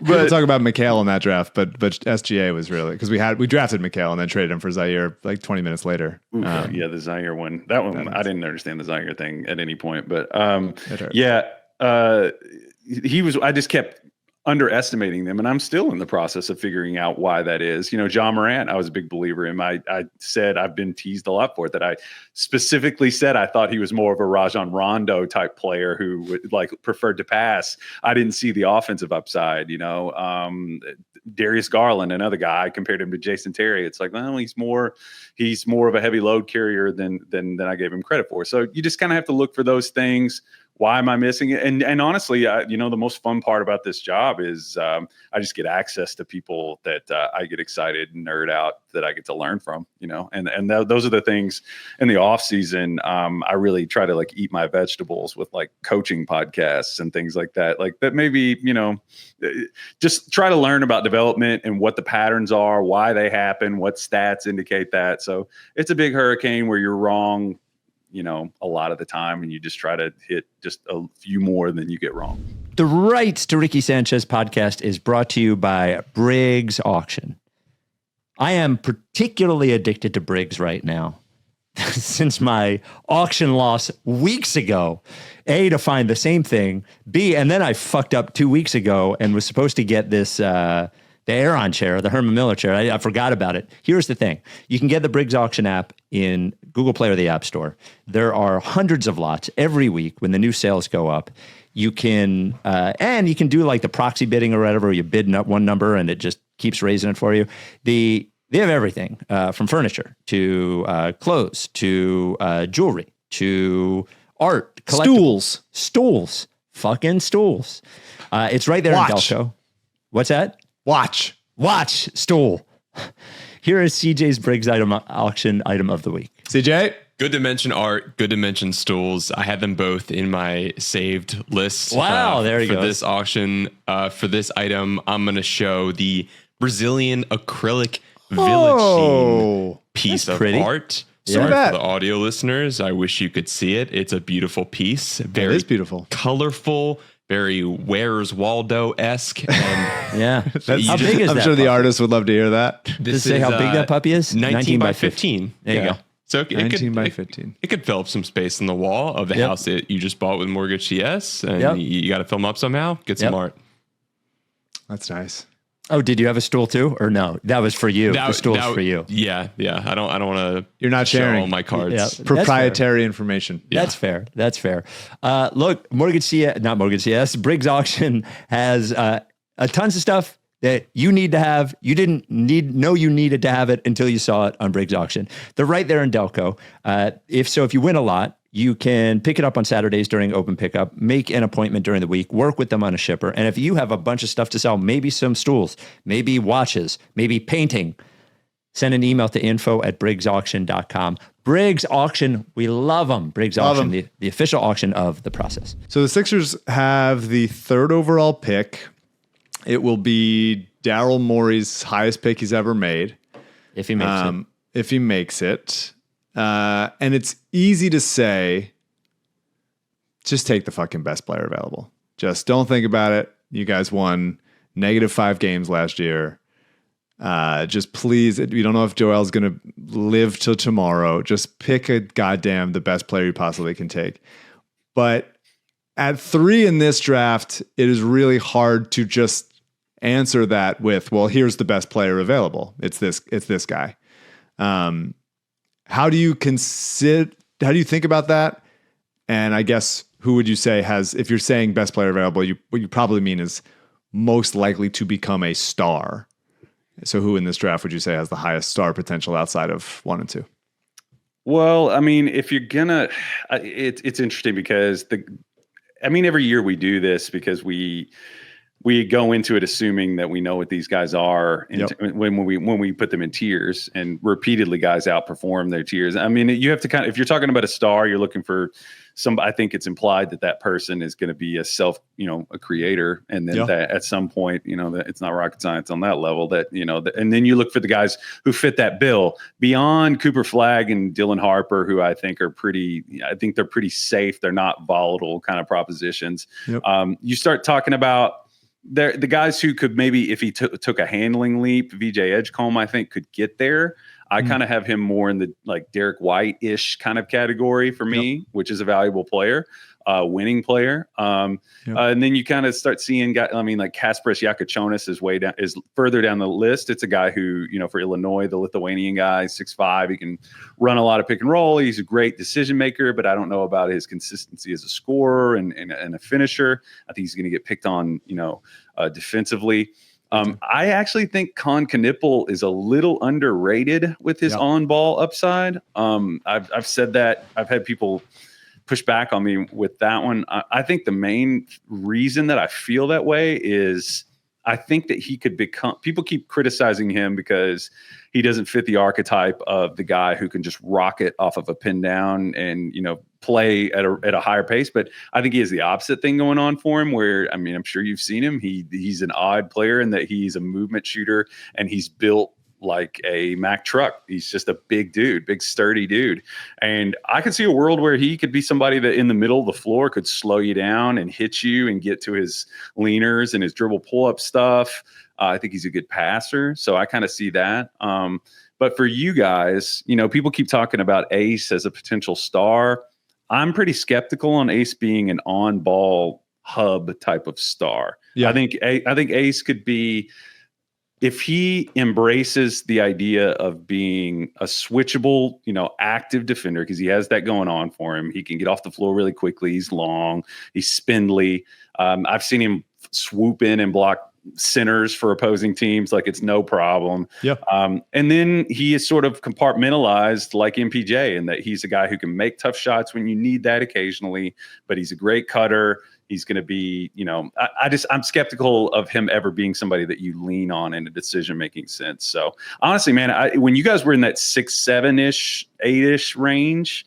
We'll talk about McHale in that draft, but SGA was really, because we drafted McHale and then traded him for Zaire like 20 minutes later. The Zaire one. That one, I didn't understand the Zaire thing at any point, but I just kept underestimating them, and I'm still in the process of figuring out why that is. John Morant, I was a big believer in. I said, I've been teased a lot for it, that I specifically said I thought he was more of a Rajon Rondo type player who would preferred to pass. I didn't see the offensive upside. Darius Garland, another guy, I compared him to Jason Terry. It's like, well, he's more of a heavy load carrier than I gave him credit for. So you just kind of have to look for those things. Why am I missing it? And honestly, the most fun part about this job is I just get access to people that I get excited and nerd out that I get to learn from, and those are the things in the off season. I really try to eat my vegetables with coaching podcasts and things like that. That maybe, just try to learn about development and what the patterns are, why they happen, what stats indicate that. So it's a big hurricane where you're wrong, a lot of the time, and you just try to hit just a few more than you get wrong. The Rights to Ricky Sanchez podcast is brought to you by Briggs Auction. I am particularly addicted to Briggs right now since my auction loss weeks ago. A, to find the same thing. B, and then I fucked up 2 weeks ago and was supposed to get this, the Aeron chair, the Herman Miller chair. I forgot about it. Here's the thing. You can get the Briggs Auction app in Google Play or the App Store. There are hundreds of lots every week when the new sales go up. You can, and you can do the proxy bidding or whatever. You bid up one number and it just keeps raising it for you. They have everything from furniture to clothes to jewelry to art. Stools. Fucking stools. It's right there in Delco. What's that? Watch stool. Here is CJ's Briggs auction item of the week. CJ? Good to mention art, good to mention stools. I had them both in my saved list. Wow, there you go. go. For this auction, for this item, I'm going to show the Brazilian acrylic village scene piece of pretty. art. Yeah. Sorry for the audio listeners. I wish you could see it. It's a beautiful piece. Very it is beautiful. Colorful, very Where's Waldo-esque. And Yeah. How big is I'm that sure the puppy? artist would love to hear that. Does it say how big that puppy is? 19 by 15. There you go. So it 19 could, by it- 15. It could fill up some space in the wall of the Yep. house that you just bought with Mortgage CS, and Yep. you got to fill them up somehow. Get some Yep. art. That's nice. Oh, did you have a stool too? Or no? That was for you. The stool's for you. Yeah. I don't want to. You're not show sharing. all my cards. Yeah. It's proprietary information. That's fair. That's fair. Look, Briggs Auction has tons of stuff that you need to have. You didn't know you needed to have it until you saw it on Briggs Auction. They're right there in Delco. If you win a lot, you can pick it up on Saturdays during open pickup, make an appointment during the week, work with them on a shipper. And if you have a bunch of stuff to sell, maybe some stools, maybe watches, maybe painting, send an email to info@briggsauction.com. Briggs Auction, we love them. Briggs Auction, the official auction of the process. So the Sixers have the 3rd overall pick. It will be Daryl Morey's highest pick he's ever made. If he makes it. If he makes it. And it's easy to say, just take the fucking best player available. Just don't think about it. You guys won -5 games last year. Just please, we don't know if Joel's going to live till tomorrow. Just pick the best player you possibly can take. But at 3 in this draft, it is really hard to just answer that with, well, here's the best player available. It's this guy. How do you think about that? And I guess who would you say if you're saying best player available, what you probably mean is most likely to become a star. So who in this draft would you say has the highest star potential outside of 1 and 2? Well, I mean, if you're gonna, it's interesting because every year we do this because we go into it assuming that we know what these guys are when we put them in tiers, and repeatedly guys outperform their tiers. I mean, you have to if you're talking about a star, you're looking for I think it's implied that person is going to be a creator. And then that at some point, that it's not rocket science on that level and then you look for the guys who fit that bill beyond Cooper Flagg and Dylan Harper, who I think they're pretty safe. They're not volatile kind of propositions. Yep. You start talking about the guys who could maybe, if he took a handling leap, VJ Edgecombe, I think could get there. I kind of have him more in the Derek White-ish kind of category for me, which is a valuable player, winning player. And then you kind of start seeing guys, Kasparas Jakučionis is further down the list. It's a guy who, for Illinois, the Lithuanian guy, 6'5", he can run a lot of pick and roll. He's a great decision maker, but I don't know about his consistency as a scorer and a finisher. I think he's going to get picked on, defensively. I actually think Con Knipple is a little underrated with his on-ball upside. I've said that. I've had people push back on me with that one. I think the main reason that I feel that way is I think that he could become – people keep criticizing him because he doesn't fit the archetype of the guy who can just rocket off of a pin down and, play at a higher pace. But I think he has the opposite thing going on for him where, I'm sure you've seen him. He's an odd player in that he's a movement shooter and he's built like a Mack truck. He's just a big dude, big sturdy dude. And I could see a world where he could be somebody that in the middle of the floor could slow you down and hit you and get to his leaners and his dribble pull-up stuff. I think he's a good passer. So I kind of see that. But for you guys, people keep talking about Ace as a potential star. I'm pretty skeptical on Ace being an on-ball hub type of star. Yeah. I think Ace could be, if he embraces the idea of being a switchable, active defender, because he has that going on for him. He can get off the floor really quickly. He's long. He's spindly. I've seen him swoop in and block centers for opposing teams. Like it's no problem. Yeah. And then he is sort of compartmentalized like MPJ in that he's a guy who can make tough shots when you need that occasionally, but he's a great cutter. He's going to be, I'm skeptical of him ever being somebody that you lean on in a decision-making sense. So honestly, man, when you guys were in that 6, 7-ish, 8-ish range,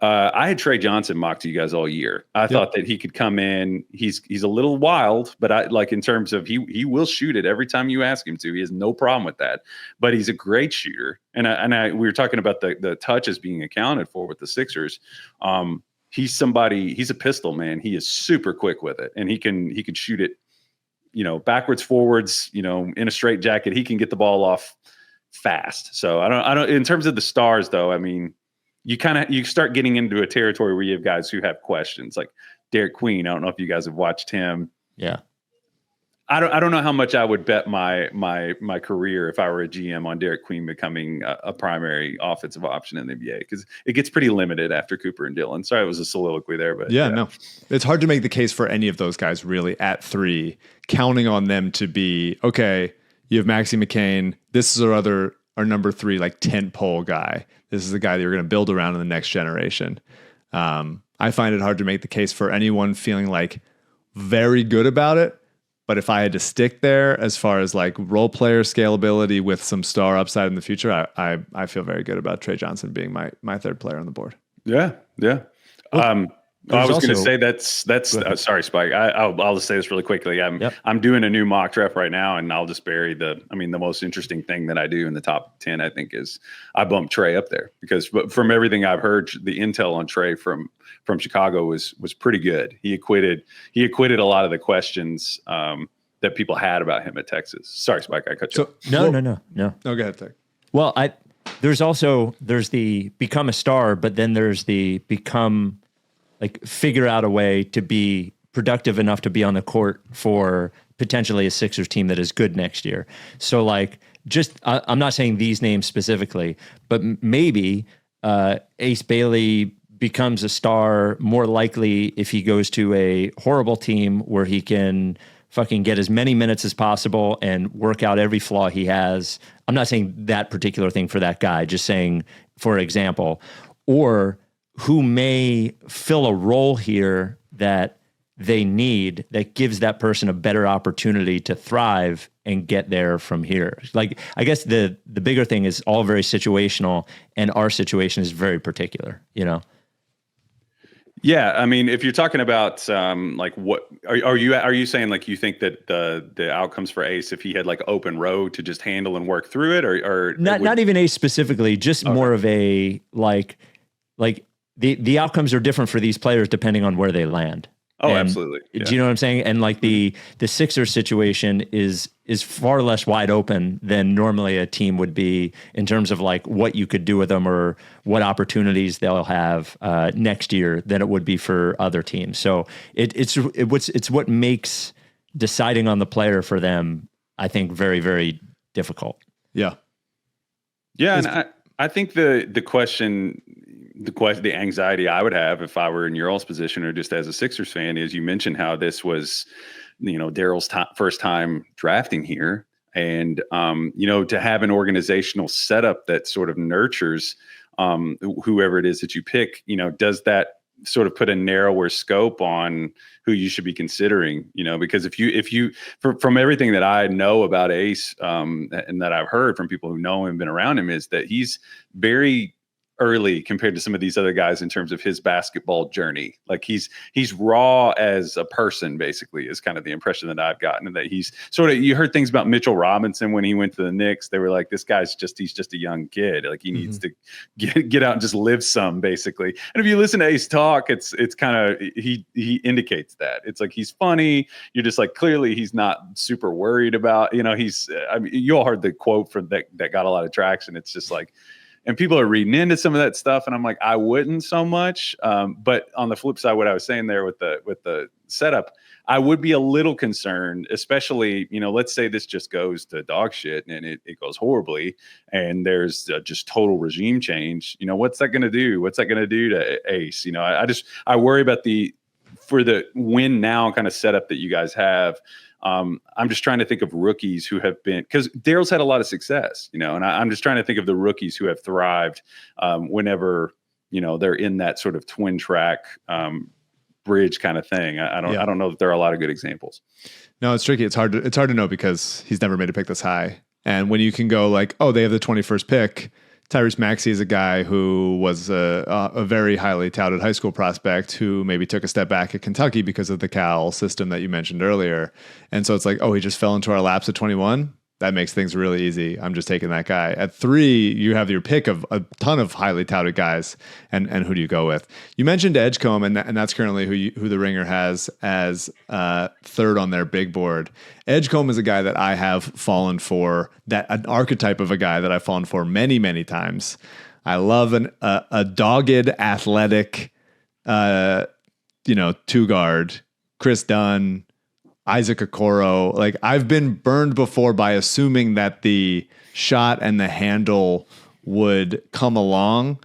I had Trey Johnson mocked to you guys all year. I thought that he could come in. He's a little wild, but I like in terms of he will shoot it every time you ask him to. He has no problem with that. But he's a great shooter. And we were talking about the touches being accounted for with the Sixers. He's a pistol, man. He is super quick with it, and he can shoot it, backwards, forwards, in a straight jacket. He can get the ball off fast. So I don't. In terms of the stars, though, I mean, you start getting into a territory where you have guys who have questions, like Derek Queen. I don't know if you guys have watched him. Yeah. I don't know how much I would bet my career if I were a GM on Derek Queen becoming a primary offensive option in the NBA, because it gets pretty limited after Cooper and Dillon. Sorry, it was a soliloquy there, but no, it's hard to make the case for any of those guys really at 3, counting on them to be okay. You have Maxey, McCain. This is our number 3 like tent pole guy. This is the guy that you're going to build around in the next generation. I find it hard to make the case for anyone feeling like very good about it. But if I had to stick there as far as like role player scalability with some star upside in the future, I feel very good about Trey Johnson being my third player on the board. Yeah. I was going to say that's sorry, Spike. I'll just say this really quickly. I'm doing a new mock draft right now, and I'll just bury the most interesting thing that I do in the top 10, I think, is I bumped Trey up there because from everything I've heard, the intel on Trey from Chicago was pretty good. He acquitted a lot of the questions that people had about him at Texas. Sorry, Spike, I cut you off. No. No, go ahead, Tech. Well, there's the become a star, but then there's the become, like, figure out a way to be productive enough to be on the court for potentially a Sixers team that is good next year. So, like, I'm not saying these names specifically, but maybe Ace Bailey becomes a star more likely if he goes to a horrible team where he can fucking get as many minutes as possible and work out every flaw he has. I'm not saying that particular thing for that guy, just saying, for example, or who may fill a role here that they need that gives that person a better opportunity to thrive and get there from here. Like, I guess the bigger thing is all very situational, and our situation is very particular, Yeah, I mean, if you're talking about like what are you saying, like you think that the outcomes for Ace if he had like open road to just handle and work through it, or not even Ace specifically, just more of a like the outcomes are different for these players depending on where they land. Oh, absolutely. Yeah. Do you know what I'm saying? And like the Sixers situation is far less wide open than normally a team would be in terms of like what you could do with them or what opportunities they'll have next year than it would be for other teams. So it's what makes deciding on the player for them, I think, very, very difficult. Yeah. Yeah. And I think the anxiety I would have if I were in your all's position or just as a Sixers fan is, you mentioned how this was, Daryl's first time drafting here, and to have an organizational setup that sort of nurtures whoever it is that you pick, does that sort of put a narrower scope on who you should be considering, because if you from everything that I know about Ace and that I've heard from people who know him, been around him, is that he's very early compared to some of these other guys in terms of his basketball journey. Like he's raw as a person, basically, is kind of the impression that I've gotten. And that he's sort of, you heard things about Mitchell Robinson when he went to the Knicks. They were like, this guy's he's just a young kid. Like he needs to get out and just live some, basically. And if you listen to Ace talk, it's kind of, he indicates that. It's like, he's funny. You're just like, clearly he's not super worried about, you all heard the quote from that got a lot of traction. It's just like, and people are reading into some of that stuff, and I'm like, I wouldn't so much. But on the flip side, what I was saying there with the setup, I would be a little concerned, especially, let's say this just goes to dog shit and it goes horribly, and there's just total regime change. What's that going to do? What's that going to do to Ace? I worry about the for the win now kind of setup that you guys have, I'm just trying to think of rookies who have been, because Daryl's had a lot of success, and I'm just trying to think of the rookies who have thrived whenever, they're in that sort of twin track bridge kind of thing. I don't know that there are a lot of good examples. No, it's tricky. It's hard to know because he's never made a pick this high. And when you can go like, oh, they have the 21st pick, Tyrese Maxey is a guy who was a very highly touted high school prospect who maybe took a step back at Kentucky because of the Cal system that you mentioned earlier. And so it's like, oh, he just fell into our laps at 21. That makes things really easy. I'm just taking that guy. At 3, you have your pick of a ton of highly touted guys, and who do you go with? You mentioned Edgecombe, and that's currently who the Ringer has as third on their big board. Edgecombe is a guy that I have fallen for, an archetype of a guy that I've fallen for many, many times. I love a dogged, athletic, two guard, Chris Dunn, Isaac Okoro. Like, I've been burned before by assuming that the shot and the handle would come along.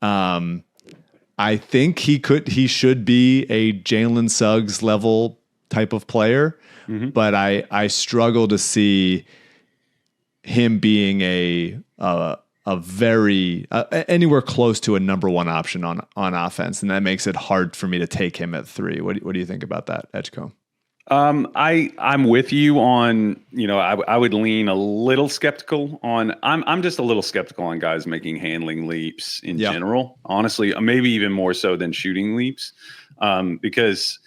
I think he should be a Jalen Suggs level type of player, but I struggle to see him being a very anywhere close to a number one option on offense, and that makes it hard for me to take him at 3. What do you think about that, Edgecombe? I'm with you on, I would lean a little skeptical on, I'm just a little skeptical on guys making handling leaps in general, honestly, maybe even more so than shooting leaps. Because,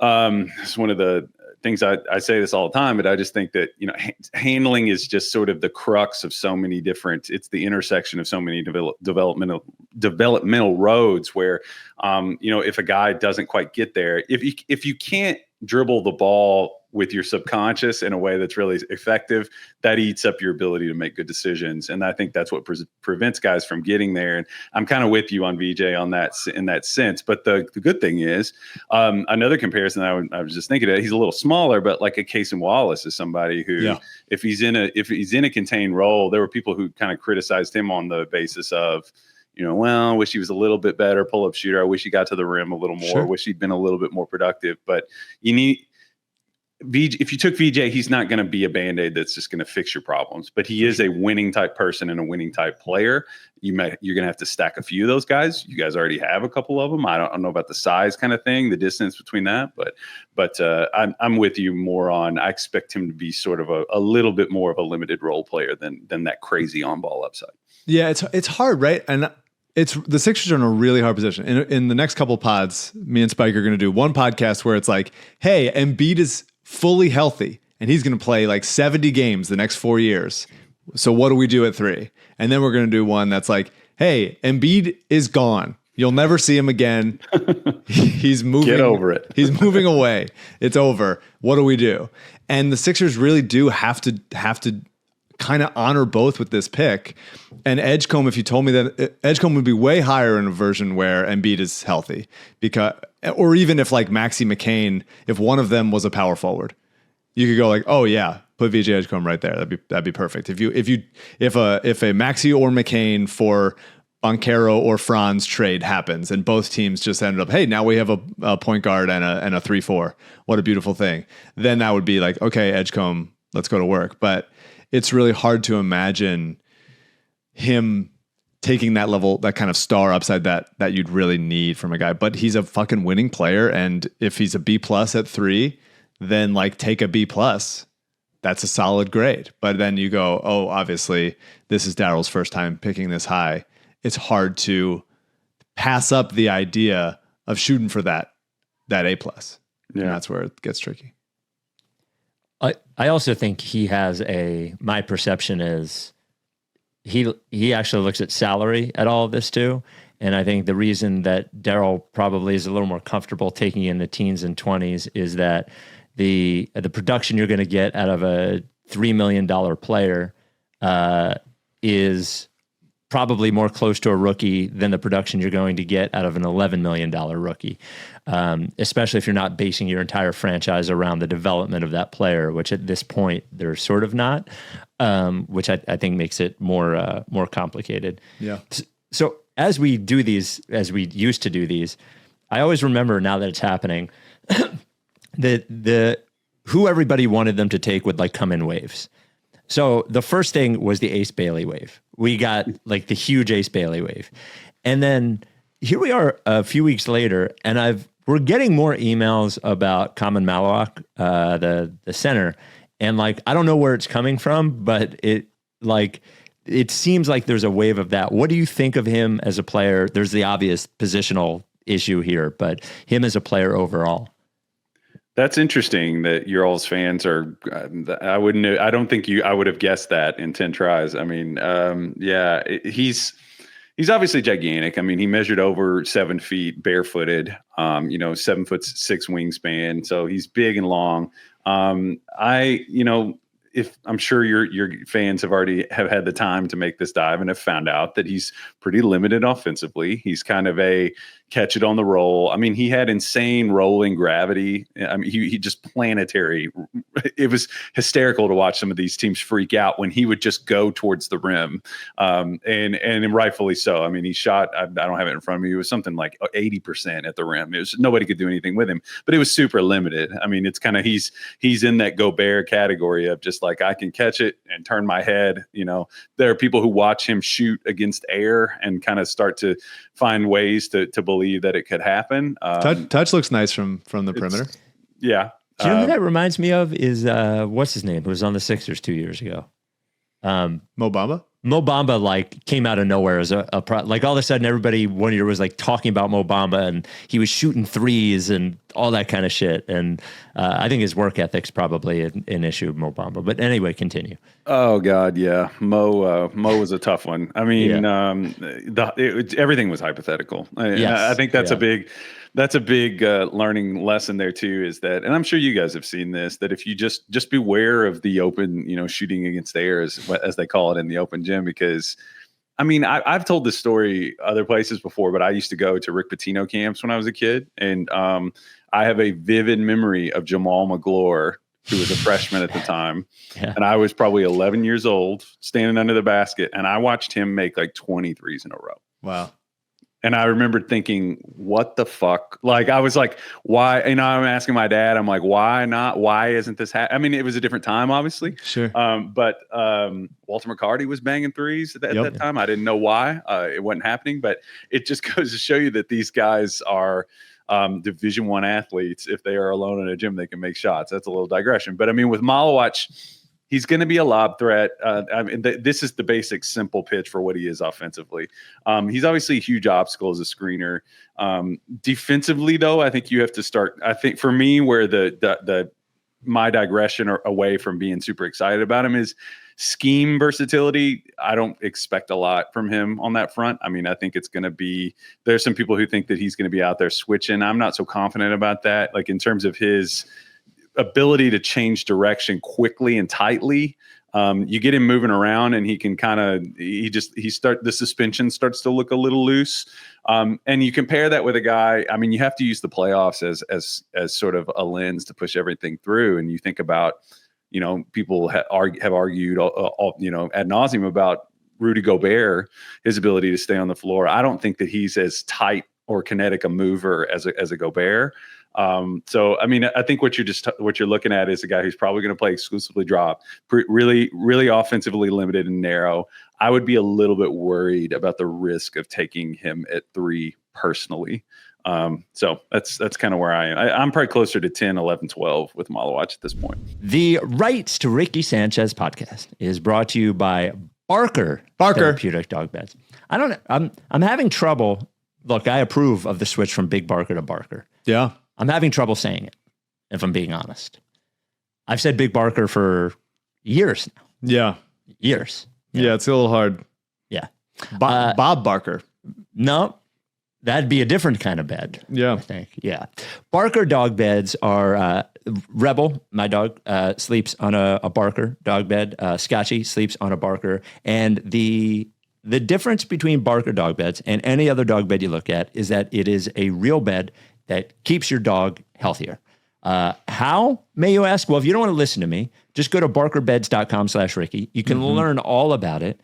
it's one of the things I say this all the time, but I just think that, handling is just sort of the crux of so many different, it's the intersection of so many developmental roads where, if a guy doesn't quite get there, if you can't dribble the ball with your subconscious in a way that's really effective, that eats up your ability to make good decisions. And I think that's what prevents guys from getting there. And I'm kind of with you on VJ on that in that sense. But the good thing is, another comparison I was just thinking of, he's a little smaller, but like a Cason Wallace is somebody who, if he's in a contained role, there were people who kind of criticized him on the basis of, I wish he was a little bit better pull-up shooter. I wish he got to the rim a little more. Sure. I wish he'd been a little bit more productive. But if you took VJ, he's not going to be a Band-Aid that's just going to fix your problems. But he is a winning type person and a winning type player. You're going to have to stack a few of those guys. You guys already have a couple of them. I don't know about the size kind of thing, the distance between that. But I'm with you more on, I expect him to be sort of a little bit more of a limited role player than that crazy on-ball upside. Yeah, it's hard, right? And the Sixers are in a really hard position. In the next couple pods, me and Spike are going to do one podcast where it's like, hey, Embiid is fully healthy and he's going to play like 70 games the next 4 years. So what do we do at 3? And then we're going to do one that's like, hey, Embiid is gone. You'll never see him again. He's moving. Get over it. He's moving away. It's over. What do we do? And the Sixers really do have to kind of honor both with this pick. And Edgecombe, if you told me that Edgecombe would be way higher in a version where Embiid is healthy, or even if like Maxey, McCain, if one of them was a power forward, you could go like, oh yeah, put VJ Edgecombe right there. That'd be perfect. If a Maxey or McCain for Boncaro or Franz trade happens and both teams just ended up, hey, now we have a point guard and a 3-4. What a beautiful thing. Then that would be like, okay, Edgecombe, let's go to work. But it's really hard to imagine him taking that level, that kind of star upside that you'd really need from a guy. But he's a fucking winning player. And if he's a B+ at 3, then like take a B+. That's a solid grade. But then you go, oh, obviously this is Daryl's first time picking this high. It's hard to pass up the idea of shooting for that A+. Yeah. And that's where it gets tricky. I also think he has my perception is he actually looks at salary at all of this too. And I think the reason that Daryl probably is a little more comfortable taking in the teens and 20s is that the production you're going to get out of a $3 million player is probably more close to a rookie than the production you're going to get out of an $11 million rookie, especially if you're not basing your entire franchise around the development of that player, which at this point they're sort of not, which I think makes it more complicated. Yeah. So as we do these, as we used to do these, I always remember now that it's happening that who everybody wanted them to take would like come in waves. So the first thing was the Ace Bailey wave. We got like the huge Ace Bailey wave. And then here we are a few weeks later, and we're getting more emails about Common Malawak, the center. And like, I don't know where it's coming from, but it seems like there's a wave of that. What do you think of him as a player? There's the obvious positional issue here, but him as a player overall. That's interesting that your all's fans are. I don't think I would have guessed that in 10 tries. I mean, he's obviously gigantic. I mean, he measured over 7 feet barefooted. 7'6" wingspan. So he's big and long. If I'm sure your fans have had the time to make this dive and have found out that he's pretty limited offensively. He's kind of a catch it on the roll. I mean, he had insane rolling gravity. I mean, he just planetary. It was hysterical to watch some of these teams freak out when he would just go towards the rim. And rightfully so. I mean, he shot, I don't have it in front of me. It was something like 80% at the rim. Nobody could do anything with him, but it was super limited. I mean, it's kind of, he's in that Gobert category of just like, I can catch it and turn my head. There are people who watch him shoot against air and kind of start to find ways to believe that it could happen. Touch looks nice from the perimeter. Yeah. Do you know who that reminds me of is what's his name? Who was on the Sixers 2 years ago? Mo Bamba? Mo Bamba like came out of nowhere as like all of a sudden everybody one year was like talking about Mo Bamba and he was shooting threes and all that kind of shit. And I think his work ethic's probably an issue with Mo Bamba. But anyway, continue. Oh God, yeah, Mo was a tough one. I mean, everything was hypothetical. I think that's a big. That's a big learning lesson there too, is that, and I'm sure you guys have seen this, that if you just beware of the open, shooting against the air as they call it in the open gym, because I mean, I've told this story other places before, but I used to go to Rick Pitino camps when I was a kid. And I have a vivid memory of Jamal McGlure, who was a freshman at the time. Yeah. And I was probably 11 years old, standing under the basket. And I watched him make like 20 threes in a row. Wow. And I remember thinking, what the fuck? Like, I was like, why? I'm asking my dad, I'm like, why not? Why isn't this happening? I mean, it was a different time, obviously. Sure. But Walter McCarty was banging threes at that time. I didn't know why it wasn't happening, but it just goes to show you that these guys are Division I athletes. If they are alone in a gym, they can make shots. That's a little digression. But I mean, with Malawak, he's going to be a lob threat. This is the basic simple pitch for what he is offensively. He's obviously a huge obstacle as a screener. Defensively, though, I think you have to start. I think for me, where my digression away from being super excited about him is scheme versatility. I don't expect a lot from him on that front. I mean, I think it's going to be. There's some people who think that he's going to be out there switching. I'm not so confident about that. Like in terms of his ability to change direction quickly and tightly. You get him moving around and he can the suspension starts to look a little loose. And you compare that with a guy, I mean, you have to use the playoffs as sort of a lens to push everything through. And you think about, people have argued, ad nauseum about Rudy Gobert, his ability to stay on the floor. I don't think that he's as tight or kinetic a mover as a Gobert. So, I mean, I think what you're looking at is a guy who's probably going to play exclusively drop, really, really offensively limited and narrow. I would be a little bit worried about the risk of taking him at 3 personally. So that's kind of where I am. I'm probably closer to 10, 11, 12 with Malawak at this point. The Rights to Ricky Sanchez podcast is brought to you by Barker Therapeutic Dog Beds. I don't know. I'm having trouble. Look, I approve of the switch from Big Barker to Barker. Yeah. I'm having trouble saying it, if I'm being honest. I've said Big Barker for years now. Yeah. Years. Yeah, it's a little hard. Yeah. Bob Barker. No, that'd be a different kind of bed. Yeah. I think. Yeah. Barker dog beds are Rebel, my dog, sleeps on a Barker dog bed. Scotchy sleeps on a Barker. And the difference between Barker dog beds and any other dog bed you look at is that it is a real bed that keeps your dog healthier. How, may you ask? Well, if you don't want to listen to me, just go to barkerbeds.com/Ricky. You can learn all about it.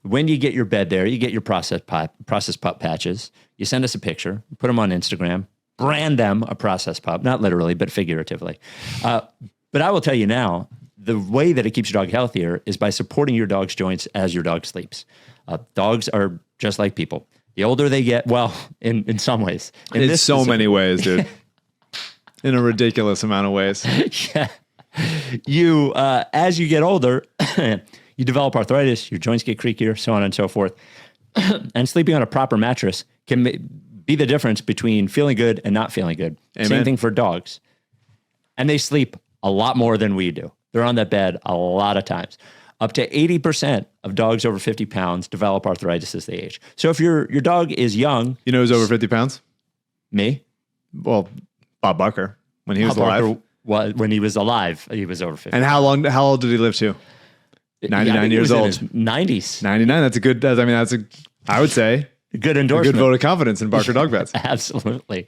When you get your bed there, you get your process pup patches. You send us a picture, put them on Instagram, brand them a processed pup, not literally, but figuratively. But I will tell you now, the way that it keeps your dog healthier is by supporting your dog's joints as your dog sleeps. Dogs are just like people. The older they get, well, in some ways. In so many ways, dude. In a ridiculous amount of ways. Yeah. You, as you get older, you develop arthritis, your joints get creakier, so on and so forth. And sleeping on a proper mattress can be the difference between feeling good and not feeling good. Amen. Same thing for dogs. And they sleep a lot more than we do. They're on that bed a lot of times. Up to 80% of dogs over 50 pounds develop arthritis as they age. So if your dog is young... You know who's over 50 pounds? Me? Well, Bob Barker, when he was alive. When he was alive, he was over 50. And how old did he live to? 99 years old. 90s. 99. That's a good, I would say, good endorsement. A good vote of confidence in Barker Dog Beds. Absolutely.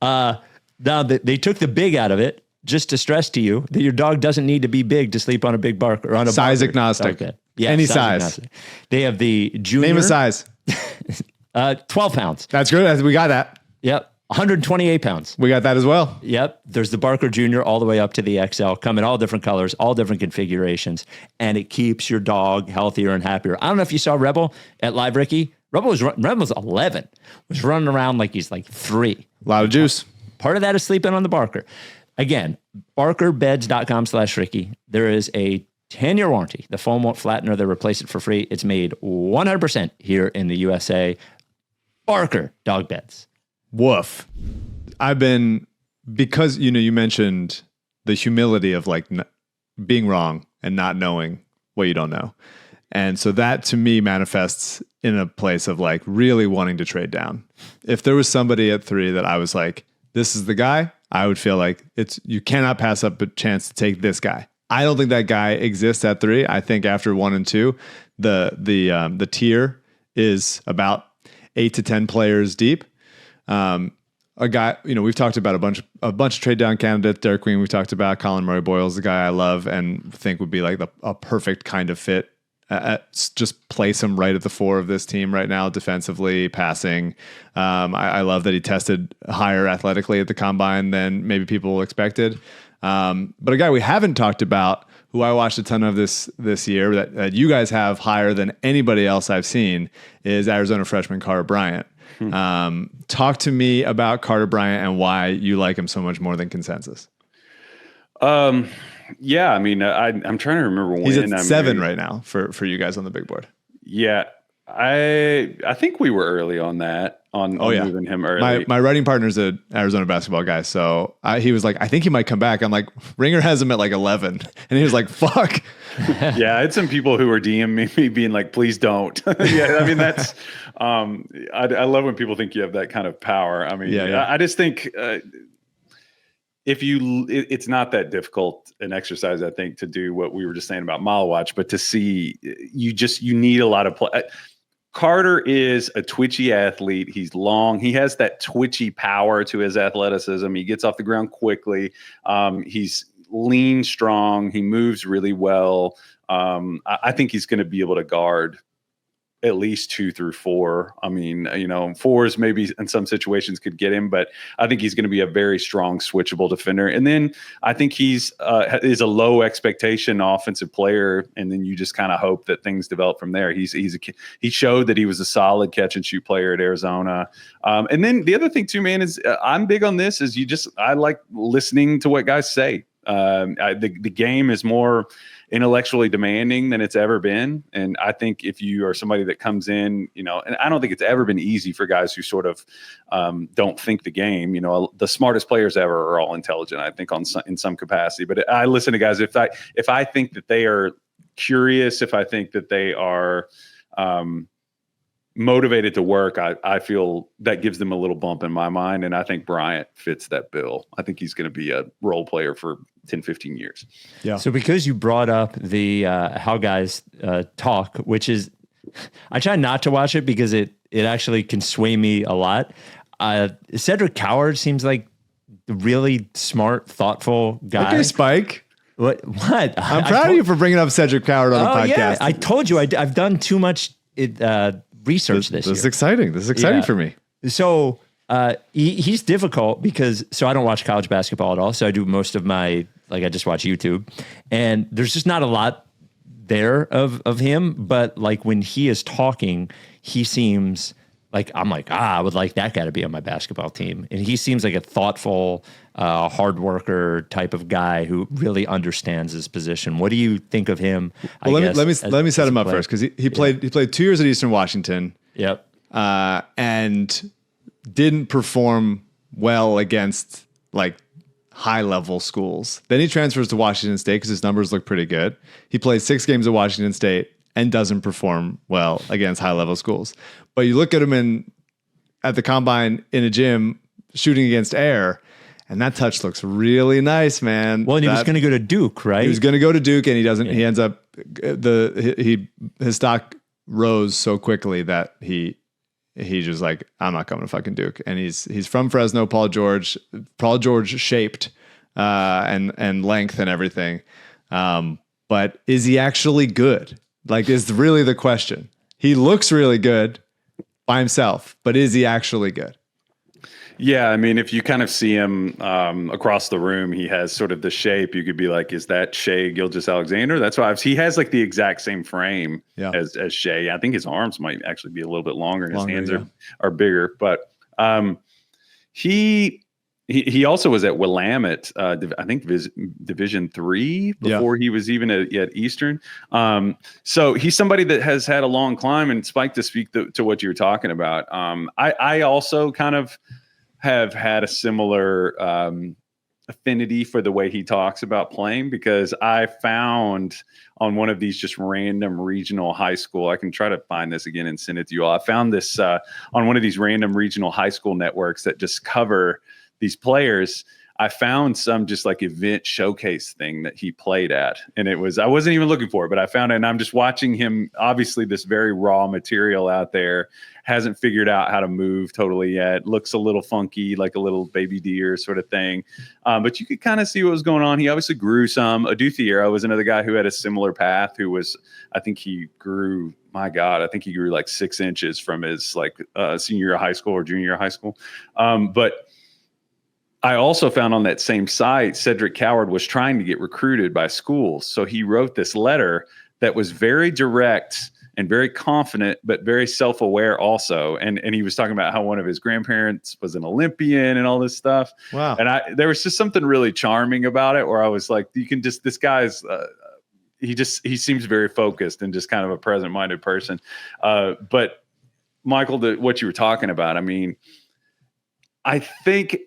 Now, they took the big out of it just to stress to you that your dog doesn't need to be big to sleep on a big bark or on a size agnostic. Yeah, any size. Agnostic. They have the junior. Name a size. 12 pounds. That's good. We got that. Yep. 128 pounds. We got that as well. Yep. There's the Barker Jr. all the way up to the XL, come in all different colors, all different configurations, and it keeps your dog healthier and happier. I don't know if you saw Rebel at Live Ricky. Rebel was 11, was running around like he's like 3. A lot of juice. Part of that is sleeping on the Barker. Again, barkerbeds.com/Ricky. There is a 10-year warranty. The foam won't flatten or they replace it for free. It's made 100% here in the USA. Barker Dog Beds. Woof. Because you mentioned the humility of like being wrong and not knowing what you don't know. And so that to me manifests in a place of like really wanting to trade down. If there was somebody at 3 that I was like, this is the guy, I would feel like you cannot pass up a chance to take this guy. I don't think that guy exists at 3. I think after 1 and 2, the tier is about 8 to 10 players deep. A guy, we've talked about a bunch of trade down candidates. Derek Queen, we've talked about Colin Murray Boyle's the guy I love and think would be like a perfect kind of fit. Just place him right at the 4 of this team right now, defensively, passing. I love that he tested higher athletically at the combine than maybe people expected. But a guy we haven't talked about, who I watched a ton of this year, that you guys have higher than anybody else I've seen, is Arizona freshman Carter Bryant. Talk to me about Carter Bryant and why you like him so much more than consensus. Yeah, I mean, I'm trying to remember when. He's at 7 right now for you guys on the big board. Yeah, I think we were early on that. On moving him early. My writing partner's an Arizona basketball guy, so he was like, I think he might come back. I'm like, Ringer has him at like 11, and he was like, fuck. Yeah, I had some people who were DMing me being like, please don't. Yeah, I mean that's. I love when people think you have that kind of power. I mean, yeah. I just think. It's not that difficult an exercise, I think, to do what we were just saying about Mile Watch, but to see you need a lot of play. Carter is a twitchy athlete. He's long. He has that twitchy power to his athleticism. He gets off the ground quickly. He's lean, strong. He moves really well. I think he's going to be able to guard at least 2 through 4. I mean, 4s maybe in some situations could get him, but I think he's going to be a very strong switchable defender. And then I think he's is a low expectation offensive player, and then you just kind of hope that things develop from there. He showed that he was a solid catch and shoot player at Arizona. And then the other thing too, man, is I'm big on this. I like listening to what guys say. The game is more intellectually demanding than it's ever been. And I think if you are somebody that comes in, and I don't think it's ever been easy for guys who sort of don't think the game. The smartest players ever are all intelligent, I think, in some capacity. But I listen to guys if I think that they are curious, if I think that they are motivated to work, I feel that gives them a little bump in my mind. And I think Bryant fits that bill. I think he's going to be a role player for 10, 15 years. Yeah. So because you brought up the how guys talk, which is, I try not to watch it because it actually can sway me a lot. Cedric Coward seems like a really smart, thoughtful guy. Okay, Spike. What? I'm proud of you for bringing up Cedric Coward on the podcast. Yeah. I told you I've done too much research this year. This is exciting. This is exciting for me. So He's difficult because, so I don't watch college basketball at all. So I do most of my, like, I just watch YouTube, and there's just not a lot there of him. But like when he is talking, he seems like, I'm like, I would like that guy to be on my basketball team. And he seems like a thoughtful, hard worker type of guy who really understands his position. What do you think of him? Well, let me set him up first, because he played 2 years at Eastern Washington. Yep. And didn't perform well against like high level schools. Then he transfers to Washington State because his numbers look pretty good. He plays 6 games at Washington State and doesn't perform well against high level schools. But you look at him at the combine in a gym shooting against air, and that touch looks really nice, man. Well, and he was going to go to Duke, right? He was going to go to Duke, and he doesn't. Yeah. He ends up his stock rose so quickly that he just like, I'm not coming to fucking Duke. And he's from Fresno, Paul George shaped and length and everything. But is he actually good? Like, is really the question. He looks really good by himself, but is he actually good? Yeah, I mean, if you kind of see him across the room, he has sort of the shape. You could be like, is that Shea Gilgeous-Alexander? That's why he has like the exact same frame as Shea. I think his arms might actually be a little bit longer, and his hands are bigger. But he also was at Willamette, I think Division III before he was even at Eastern. So he's somebody that has had a long climb. And Spike, to speak to what you were talking about, I also kind of have had a similar affinity for the way he talks about playing, because I found on one of these just random regional high school, I can try to find this again and send it to you all. I found this on one of these random regional high school networks that just cover these players. I found some just like event showcase thing that he played at. And I wasn't even looking for it, but I found it, and I'm just watching him, obviously this very raw material out there, hasn't figured out how to move totally yet. Looks a little funky, like a little baby deer sort of thing. But you could kind of see what was going on. He obviously grew some. Aduthiero was another guy who had a similar path, I think he grew like 6 inches from his like senior year of high school or junior year of high school. But I also found on that same site, Cedric Coward was trying to get recruited by schools. So he wrote this letter that was very direct and very confident, but very self-aware also. And he was talking about how one of his grandparents was an Olympian and all this stuff. Wow. And there was just something really charming about it, where I was like, this guy's, he seems very focused and just kind of a present-minded person. But Michael, what you were talking about, I mean, I think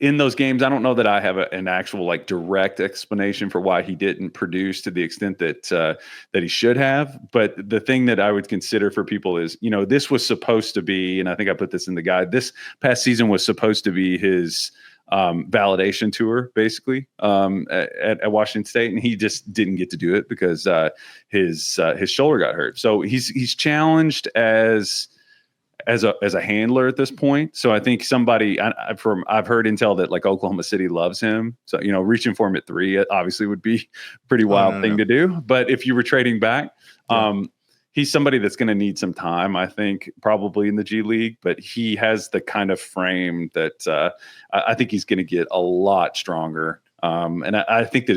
in those games, I don't know that I have an actual like direct explanation for why he didn't produce to the extent that he should have. But the thing that I would consider for people is, this was supposed to be, and I think I put this in the guide, this past season was supposed to be his validation tour, basically, at Washington State, and he just didn't get to do it because his shoulder got hurt. So he's challenged as a handler at this point. So I think I've heard intel that like Oklahoma City loves him. So, reaching for him at 3 obviously would be a pretty wild thing to do. But if you were trading back, he's somebody that's going to need some time, I think, probably in the G League, but he has the kind of frame that I think he's going to get a lot stronger. And I think that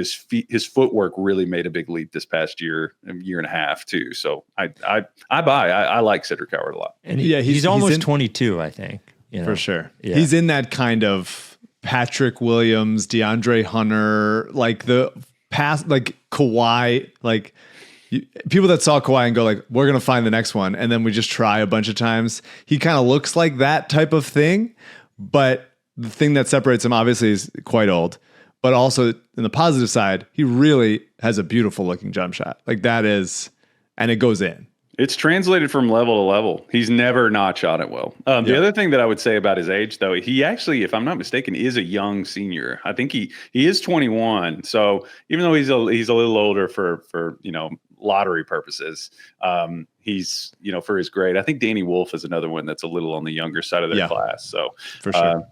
his footwork really made a big leap this past year and a half too. So I like Cedric Coward a lot. And he's almost 22, I think. For sure. Yeah. He's in that kind of Patrick Williams, DeAndre Hunter, like the past, like Kawhi, like people that saw Kawhi and go like, we're going to find the next one. And then we just try a bunch of times. He kind of looks like that type of thing. But the thing that separates him obviously is quite old. But also in the positive side, he really has a beautiful looking jump shot. Like that is, and it goes in. It's translated from level to level. He's never not shot it well. The other thing that I would say about his age, though, he actually, if I'm not mistaken, is a young senior. I think he is 21. So even though he's a little older for lottery purposes, he's for his grade. I think Danny Wolf is another one that's a little on the younger side of their class. So for sure.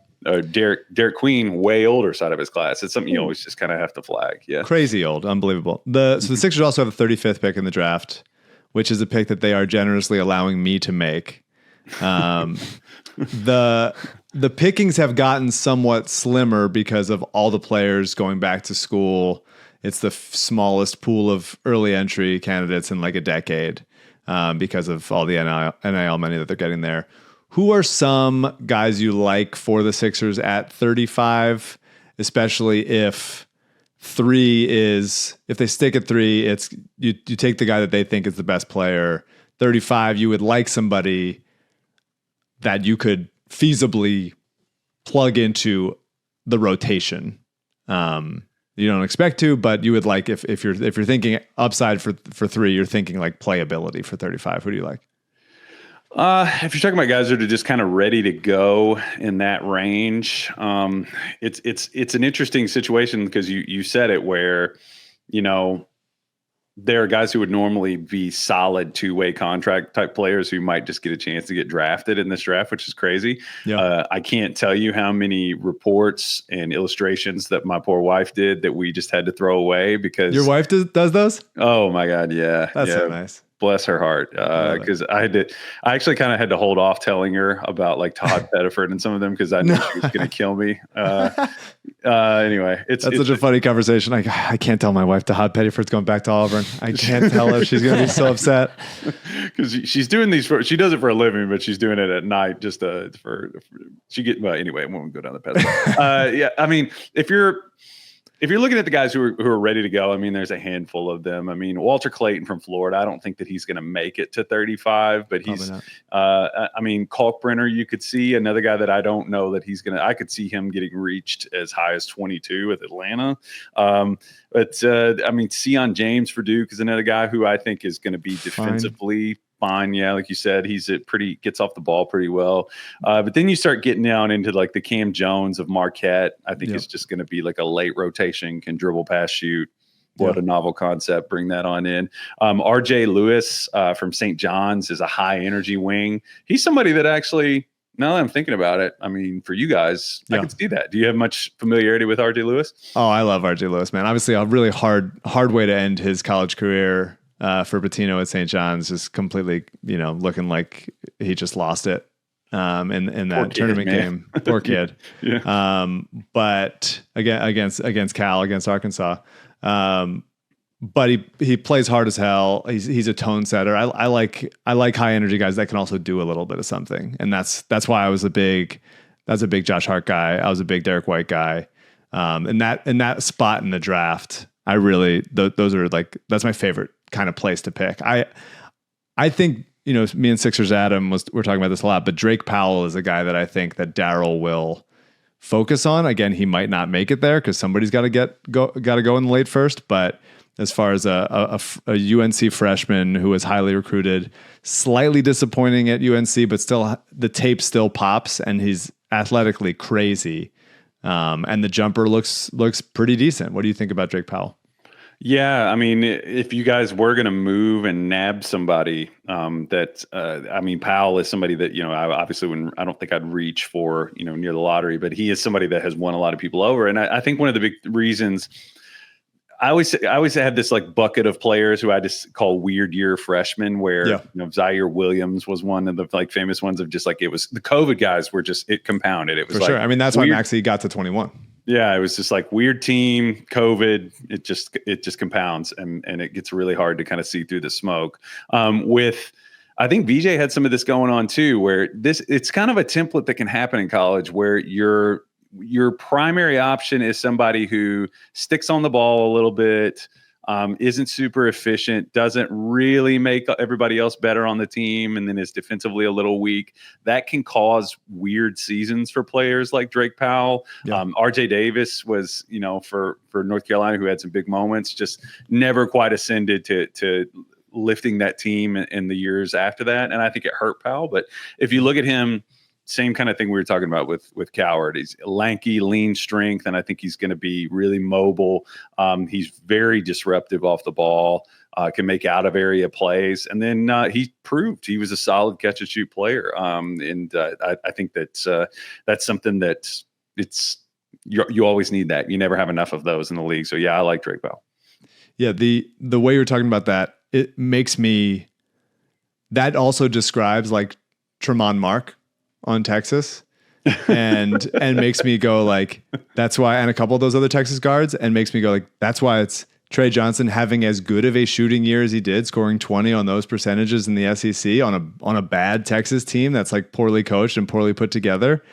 Derek Queen, way older side of his class. It's something you always just kind of have to flag. Yeah. Crazy old. Unbelievable. So the Sixers also have a 35th pick in the draft, which is a pick that they are generously allowing me to make. The pickings have gotten somewhat slimmer because of all the players going back to school. It's the smallest pool of early entry candidates in like a decade because of all the NIL money that they're getting there. Who are some guys you like for the Sixers at 35, especially if they stick at 3, it's you take the guy that they think is the best player. 35, you would like somebody that you could feasibly plug into the rotation. You don't expect to, but you would like if you're thinking upside for 3, you're thinking like playability for 35. Who do you like? If you're talking about guys that are just kind of ready to go in that range, it's an interesting situation because you said it where, there are guys who would normally be solid 2-way contract type players who might just get a chance to get drafted in this draft, which is crazy. Yeah. I can't tell you how many reports and illustrations that my poor wife did that we just had to throw away because your wife does those? Oh my God. Yeah. That's so nice. Bless her heart. Cause I actually kind of had to hold off telling her about like Todd Pettiford and some of them because I knew she was going to kill me. Anyway, it's such a funny conversation. I can't tell my wife Todd Pettiford's going back to Auburn. I can't tell her. She's going to be so upset because she's doing these she does it for a living, but she's doing it at night just anyway, I won't go down the path. Yeah. I mean, if you're looking at the guys who are ready to go, I mean, there's a handful of them. I mean, Walter Clayton from Florida, I don't think that he's going to make it to 35, but Kalkbrenner, you could see another guy that I don't know that I could see him getting reached as high as 22 with Atlanta. Sion James for Duke is another guy who I think is going to be defensively fine. Yeah, like you said, gets off the ball pretty well. But then you start getting down into like the Cam Jones of Marquette. I think it's just going to be like a late rotation, can dribble, pass, shoot. What a novel concept. Bring that on in. RJ Lewis from St. John's is a high energy wing. He's somebody that actually, now that I'm thinking about it, I mean, for you guys, I can see that. Do you have much familiarity with RJ Lewis? Oh, I love RJ Lewis, man. Obviously a really hard way to end his college career. For Pitino at St. John's is completely, looking like he just lost it in that tournament game. Poor kid. Yeah. But again, against Cal, against Arkansas. But he plays hard as hell. He's a tone setter. I like high energy guys that can also do a little bit of something, and that's why I was a big Josh Hart guy. I was a big Derek White guy. In that spot in the draft, I really those are like that's my favorite kind of place to pick. I think, me and Sixers Adam we're talking about this a lot, but Drake Powell is a guy that I think that Daryl will focus on. Again, he might not make it there because somebody's got to go in the late first. But as far as a UNC freshman who was highly recruited, slightly disappointing at UNC, but still the tape still pops, and he's athletically crazy, and the jumper looks pretty decent. What do you think about Drake Powell? Yeah, I mean, if you guys were going to move and nab somebody, Powell is somebody that, I don't think I'd reach for, near the lottery, but he is somebody that has won a lot of people over. And I think one of the big reasons I always have this like bucket of players who I just call weird year freshmen where, Zaire Williams was one of the like famous ones of just like, it was the COVID guys were just, it compounded. It was for sure. I mean, that's why Maxey got to 21. Yeah, it was just like weird team, COVID. It just compounds and it gets really hard to kind of see through the smoke. I think VJ had some of this going on too, where it's kind of a template that can happen in college where your primary option is somebody who sticks on the ball a little bit, isn't super efficient, doesn't really make everybody else better on the team, and then is defensively a little weak. That can cause weird seasons for players like Drake Powell. Yeah. RJ Davis was, for North Carolina, who had some big moments, just never quite ascended to lifting that team in the years after that. And I think it hurt Powell. But if you look at him, same kind of thing we were talking about with Coward. He's lanky, lean strength, and I think he's going to be really mobile. He's very disruptive off the ball, can make out of area plays. And then he proved he was a solid catch and shoot player. I think that's something that you always need that. You never have enough of those in the league. So yeah, I like Drake Powell. Yeah. The way you're talking about that, it makes me, that also describes like Tremont Mark on Texas. and makes me go like, that's why, and a couple of those other Texas guards, and makes me go like, that's why it's Trey Johnson having as good of a shooting year as he did, scoring 20 on those percentages in the SEC on a bad Texas team that's like poorly coached and poorly put together.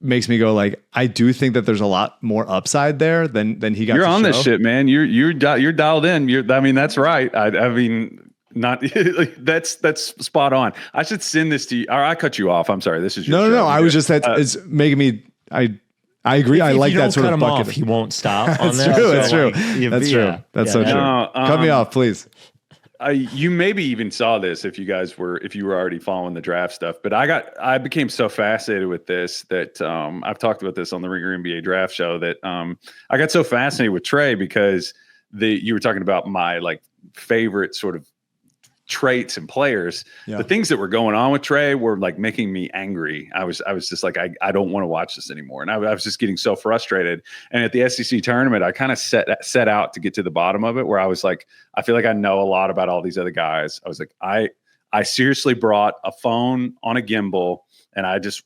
Makes me go like, I do think that there's a lot more upside there than he got. You're to on show. this shit, man. You're dialed in. I mean, that's right. I mean, not that's spot on. I should send this to you. Or I cut you off. I'm sorry. This is your no. I was just it's making me. I agree. I like that sort of bucket. He won't stop. On That's true. That's true. That's true. That's so true. Cut me off, please. You maybe even saw this if you were already following the draft stuff, but I became so fascinated with this that I've talked about this on the Ringer NBA draft show that I got so fascinated with Trey because you were talking about my like favorite sort of traits and players. The things that were going on with Trey were like making me angry. I was just like, I don't want to watch this anymore. And I was just getting so frustrated. And at the SEC tournament, I kind of set out to get to the bottom of it, where I was like, I feel like I know a lot about all these other guys. I was like, I seriously brought a phone on a gimbal and I just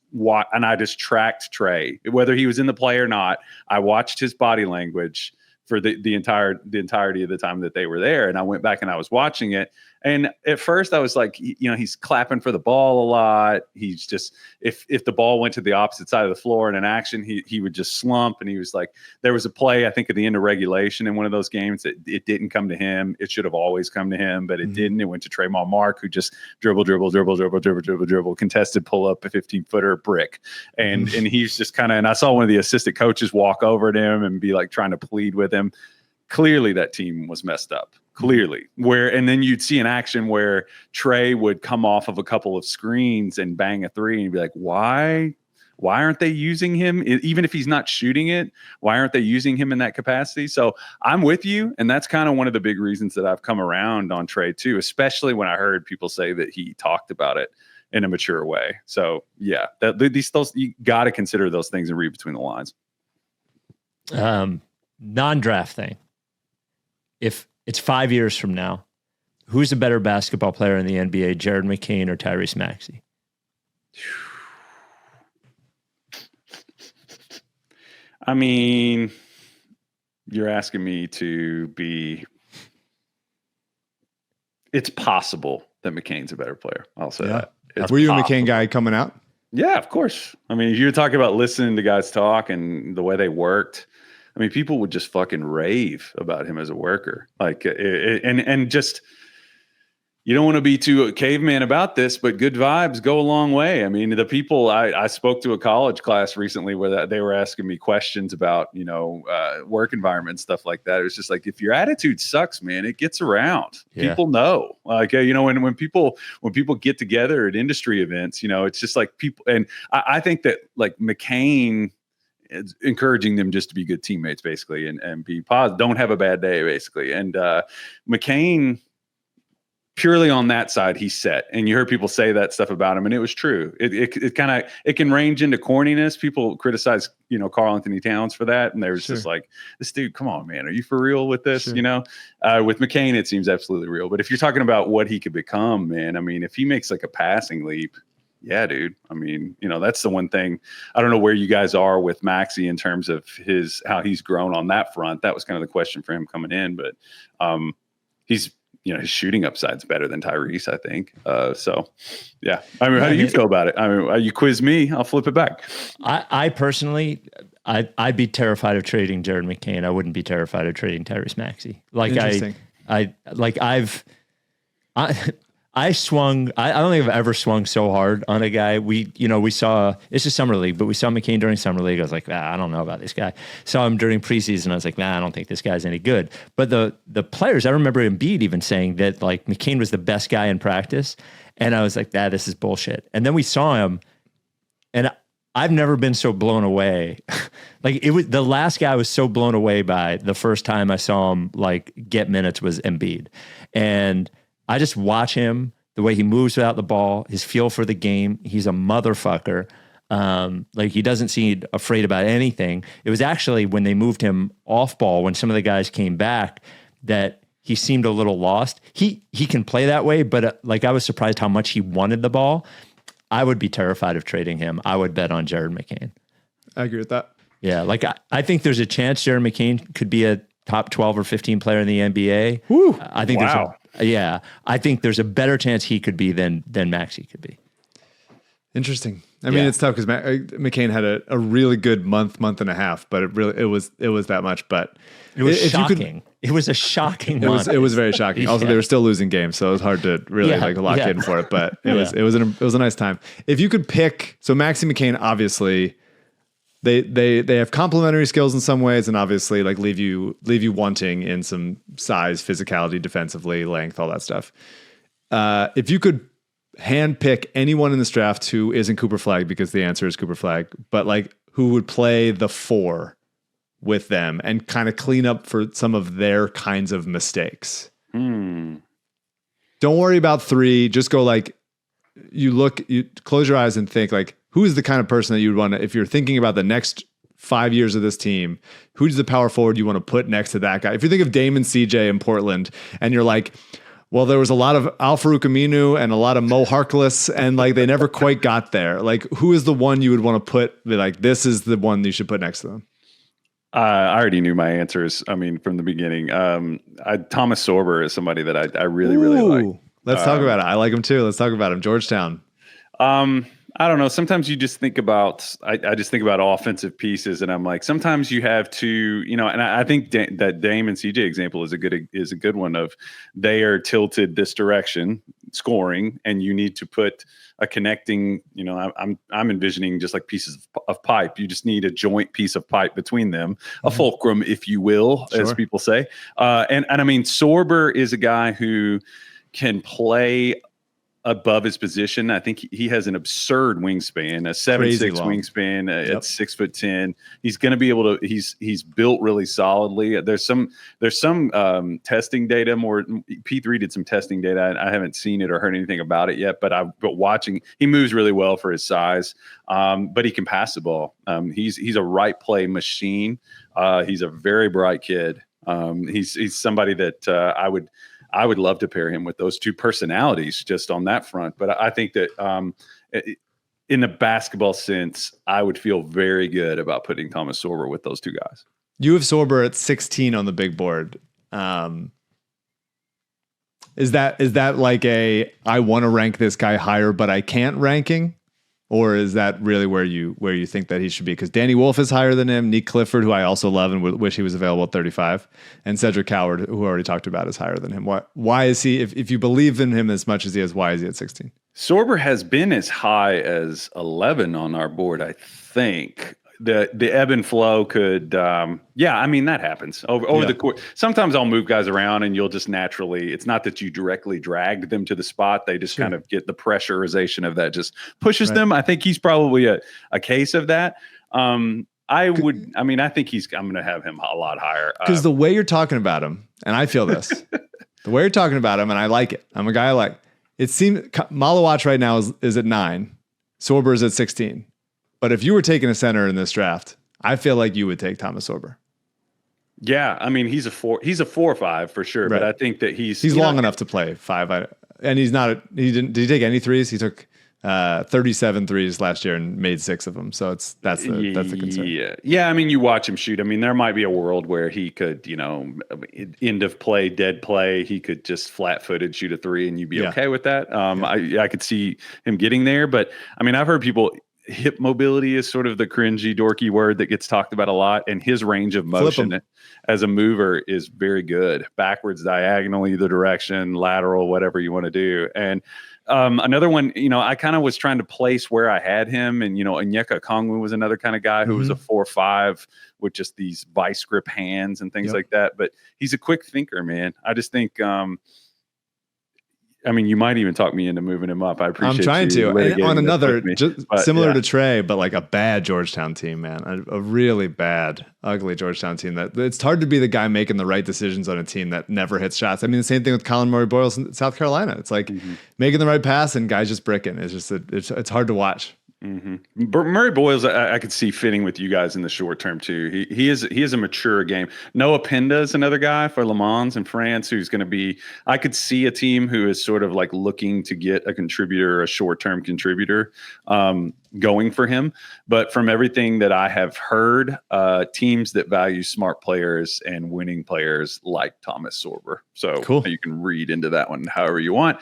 tracked Trey, whether he was in the play or not. I watched his body language for the entirety of the time that they were there. And I went back and I was watching it. And at first I was like, he's clapping for the ball a lot. He's just, if the ball went to the opposite side of the floor in an action, he would just slump. And he was like, there was a play, I think at the end of regulation in one of those games that it didn't come to him. It should have always come to him, but it didn't. It went to Tremont Mark, who just dribble, contested pull up a 15-footer brick. And he's just kind of, and I saw one of the assistant coaches walk over to him and be like trying to plead with him. Clearly that team was messed up. Clearly, and then you'd see an action where Trey would come off of a couple of screens and bang a three, and you'd be like, why aren't they using him? Even if he's not shooting it, why aren't they using him in that capacity? So I'm with you. And that's kind of one of the big reasons that I've come around on Trey too, especially when I heard people say that he talked about it in a mature way. So yeah, those you got to consider those things and read between the lines. Non-draft thing. If it's 5 years from now, who's a better basketball player in the NBA, Jared McCain or Tyrese Maxey? I mean, you're asking me to be... It's possible that McCain's a better player. I'll say that. Were you a McCain guy coming out? Yeah, of course. I mean, you're talking about listening to guys talk and the way they worked. I mean, people would just fucking rave about him as a worker. Like, and just, you don't want to be too caveman about this, but good vibes go a long way. I mean, the people, I spoke to a college class recently where they were asking me questions about, work environment, stuff like that. It was just like, if your attitude sucks, man, it gets around. Yeah. People know, like, when people get together at industry events, it's just like people. And I think that like McCain, it's encouraging them just to be good teammates, basically, and be positive. Don't have a bad day, basically. And McCain, purely on that side, he's set. And you heard people say that stuff about him, and it was true. It can range into corniness. People criticize, Karl Anthony Towns for that, and there's just like, this dude, come on, man, are you for real with this? With McCain, it seems absolutely real. But if you're talking about what he could become, man, I mean, if he makes like a passing leap. Yeah, dude. I mean, that's the one thing. I don't know where you guys are with Maxey in terms of how he's grown on that front. That was kind of the question for him coming in, but he's, his shooting upside's better than Tyrese, I think. So yeah. I mean, how do you feel about it? I mean, you quiz me, I'll flip it back. I personally, I'd be terrified of trading Jared McCain. I wouldn't be terrified of trading Tyrese Maxey. Like I swung. I don't think I've ever swung so hard on a guy. We saw, it's a summer league, but we saw McCain during summer league. I was like, I don't know about this guy. Saw him during preseason. I was like, I don't think this guy's any good. But the players, I remember Embiid even saying that like McCain was the best guy in practice. And I was like, this is bullshit. And then we saw him, and I've never been so blown away. Like it was the last guy I was so blown away by the first time I saw him like get minutes was Embiid. And I just watch him, the way he moves without the ball, his feel for the game. He's a motherfucker. Like he doesn't seem afraid about anything. It was actually when they moved him off ball, when some of the guys came back, that he seemed a little lost. He can play that way, but like I was surprised how much he wanted the ball. I would be terrified of trading him. I would bet on Jared McCain. I agree with that. Yeah, like I think there's a chance Jared McCain could be a top 12 or 15 player in the NBA. Woo. I think I think there's a better chance he could be than Maxey could be. Interesting. I mean, it's tough because McCain had a really good month and a half, but it was that much. But it was shocking. It was a shocking month. It was very shocking. Also, they were still losing games, so it was hard to really lock in for it. But it was a nice time. If you could pick, so Maxey McCain, obviously, they have complementary skills in some ways, and obviously like leave you wanting in some size, physicality, defensively, length, all that stuff. If you could hand pick anyone in this draft who isn't Cooper Flagg, because the answer is Cooper Flagg, but like who would play the 4 with them and kind of clean up for some of their kinds of mistakes. Don't worry about 3. Just go like, you close your eyes and think like, who is the kind of person that you would want to, if you're thinking about the next 5 years of this team, who's the power forward you want to put next to that guy? If you think of Dame and CJ in Portland and you're like, well, there was a lot of Al-Farouq Aminu and a lot of Mo Harkless, and like they never quite got there. Like, who is the one you would want to put? Like, this is the one you should put next to them. I already knew my answers. I mean, from the beginning, Thomas Sorber is somebody that I really like. Let's talk about it. I like him too. Let's talk about him. Georgetown. I don't know. Sometimes you just think about, I just think about offensive pieces, and I'm like, sometimes you have to, you know, and I think that Dame and CJ example is a good one of they are tilted this direction scoring, and you need to put a connecting, you know, I'm envisioning just like pieces of pipe. You just need a joint piece of pipe between them, a fulcrum, if you will, as people say. And I mean, Sorber is a guy who can play above his position. I think he has an absurd wingspan, a 7'6" wingspan at 6'10". He's going to be able to. He's built really solidly. There's some testing data. P3 did some testing data. I haven't seen it or heard anything about it yet. But watching, he moves really well for his size. But he can pass the ball. He's a right play machine. He's a very bright kid. He's somebody that I would love to pair him with those two personalities just on that front. But I think that in the basketball sense, I would feel very good about putting Thomas Sorber with those two guys. You have Sorber at 16 on the big board. Is that like I want to rank this guy higher, but I can't ranking? Or is that really where you think that he should be? Because Danny Wolf is higher than him. Nick Clifford, who I also love and wish he was available at 35, and Cedric Howard, who we already talked about, is higher than him. Why is he? If you believe in him as much as he is, why is he at 16? Sorber has been as high as 11 on our board, I think. The ebb and flow could, I mean, that happens over the course. Sometimes I'll move guys around and you'll just naturally, it's not that you directly dragged them to the spot. They just kind of get the pressurization of that just pushes them. I think he's probably a case of that. I think I'm going to have him a lot higher. Because the way you're talking about him, and I feel this, the way you're talking about him, and I like it. I'm a guy I like. It seems Malawatch right now is at 9. Sorber is at 16. But if you were taking a center in this draft, I feel like you would take Thomas Sorber. Yeah, I mean he's a 4 or 5 for sure. Right. But I think that he's long enough to play 5. And he's not. Did he take any threes? He took 37 threes last year and made 6 of them. So that's the concern. Yeah. I mean, you watch him shoot. I mean, there might be a world where he could, end of play, dead play. He could just flat-footed shoot a 3, and you'd be okay with that. I could see him getting there. But I mean, I've heard people. Hip mobility is sort of the cringy, dorky word that gets talked about a lot. And his range of motion as a mover is very good. Backwards, diagonal, either direction, lateral, whatever you want to do. And another one, I kind of was trying to place where I had him. And, Onyeka Okongwu was another kind of guy who was a 4-5 with just these vice grip hands and things like that. But he's a quick thinker, man. I just think you might even talk me into moving him up. I appreciate. I'm trying to. And on another, similar to Trey, but like a bad Georgetown team, man, a really bad, ugly Georgetown team. That it's hard to be the guy making the right decisions on a team that never hits shots. I mean, the same thing with Colin Murray-Boyles in South Carolina. It's like making the right pass and guys just bricking. It's just it's hard to watch. Murray Boyles, I could see fitting with you guys in the short term too. He is a mature game. Noah Pinda is another guy for Le Mans in France who's going to be. I could see a team who is sort of like looking to get a contributor, a short term contributor, going for him. But from everything that I have heard, teams that value smart players and winning players like Thomas Sorber. So cool. You can read into that one however you want.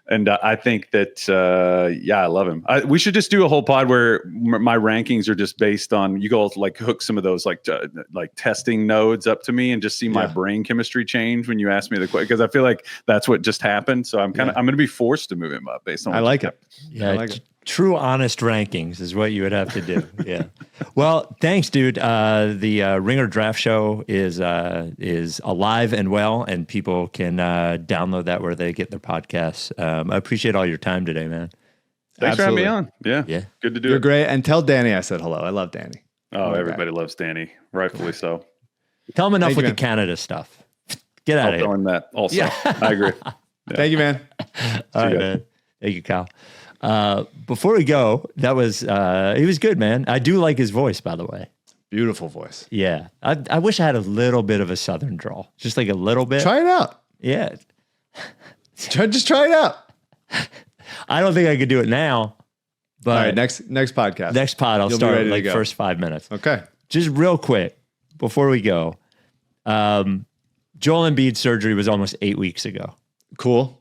And I think that, I love him. We should just do a whole pod where my rankings are just based on, you go like hook some of those like testing nodes up to me and just see my brain chemistry change when you ask me the question, because I feel like that's what just happened. So I'm going to be forced to move him up based on. I like it. Yeah, I like it. True, honest rankings is what you would have to do. Yeah. Well, thanks, dude. The Ringer Draft Show is alive and well, and people can download that where they get their podcasts. I appreciate all your time today, man. Thanks for having me on. Yeah. Good to do. You're great. And tell Danny I said hello. I love Danny. Oh, everybody loves Danny, rightfully so. Tell him enough with the Canada stuff. Get out of here. Throwing that also. Yeah. I agree. Yeah. Thank you, man. All right, man. Thank you, Kyle. Before we go, that was he was good, man. I do like his voice, by the way. Beautiful voice. Yeah. I wish I had a little bit of a Southern drawl. Just like a little bit. Try it out. Yeah. Just try it out. I don't think I could do it now. But all right, next podcast. Next pod, I'll start like first 5 minutes. Okay. Just real quick before we go. Joel Embiid's surgery was almost 8 weeks ago. Cool.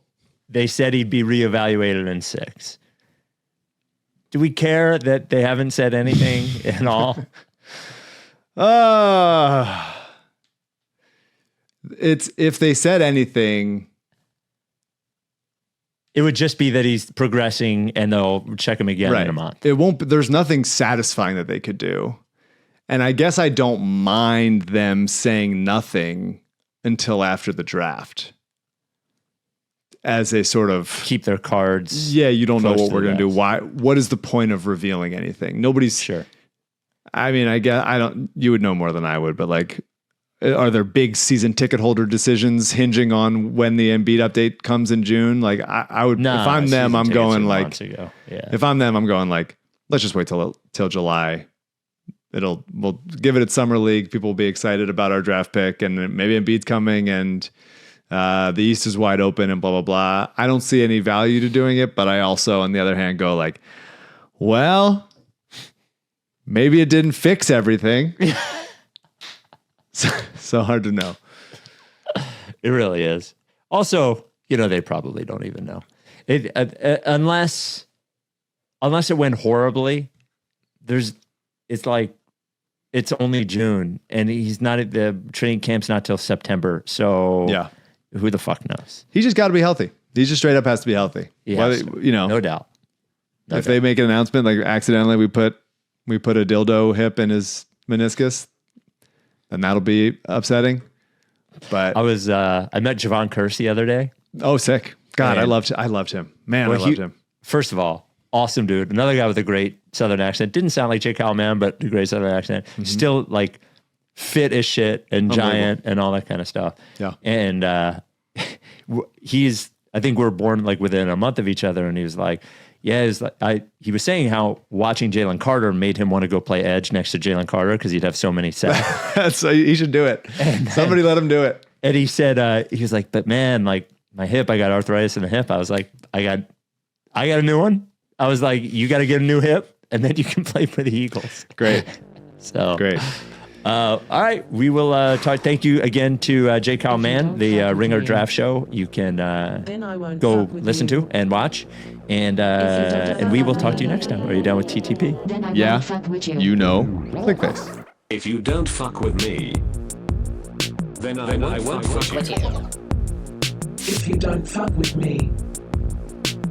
They said he'd be reevaluated in 6. Do we care that they haven't said anything at all? It's if they said anything, it would just be that he's progressing and they'll check him again in a month. It won't. There's nothing satisfying that they could do. And I guess I don't mind them saying nothing until after the draft. As a sort of keep their cards. Yeah, you don't know what we're going to do. Why? What is the point of revealing anything? Nobody's sure. I mean, I guess I don't. You would know more than I would, but like, are there big season ticket holder decisions hinging on when the Embiid update comes in June? Like, I would. If I'm them, I'm going like. If I'm them, I'm going like. Let's just wait till July. We'll give it at Summer League. People will be excited about our draft pick, and maybe Embiid's coming and. The East is wide open and blah, blah, blah. I don't see any value to doing it, but I also, on the other hand, go like, well, maybe it didn't fix everything. so hard to know. It really is. Also, they probably don't even know. It unless it went horribly, it's like, it's only June and he's not at the training camp's not till September. So yeah. Who the fuck knows? He's just got to be healthy. He just straight up has to be healthy. No doubt. If they make an announcement, like accidentally we put a dildo hip in his meniscus, then that'll be upsetting. But I met Javon Curse the other day. Oh, sick. God, I loved him. Man, I loved him. First of all, awesome dude. Another guy with a great Southern accent. Didn't sound like J. Kyle Mann, but a great Southern accent. Mm-hmm. Still like fit as shit and giant and all that kind of stuff. Yeah. And I think we're born like within a month of each other. And he was like, he was saying how watching Jalen Carter made him want to go play edge next to Jalen Carter because he'd have so many sacks. So he should do it. Somebody let him do it. And he said, he was like, but man, like my hip, I got arthritis in the hip. I was like, I got a new one. I was like, you got to get a new hip and then you can play for the Eagles. Great. So great. All right, we will talk. Thank you again to J. Kyle Mann, the Ringer Draft Show. You can go listen to and watch, and we will talk to you next time. Are you done with TTP? Yeah, click this. If you don't fuck with me, then I won't fuck with you. If you don't fuck with me,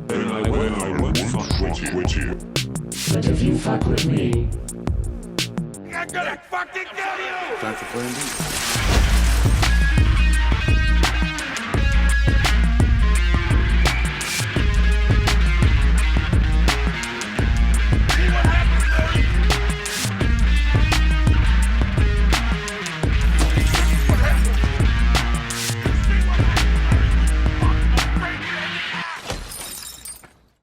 then I won't fuck with you. But if you fuck with me, I'm gonna fucking kill you! Time for plan B.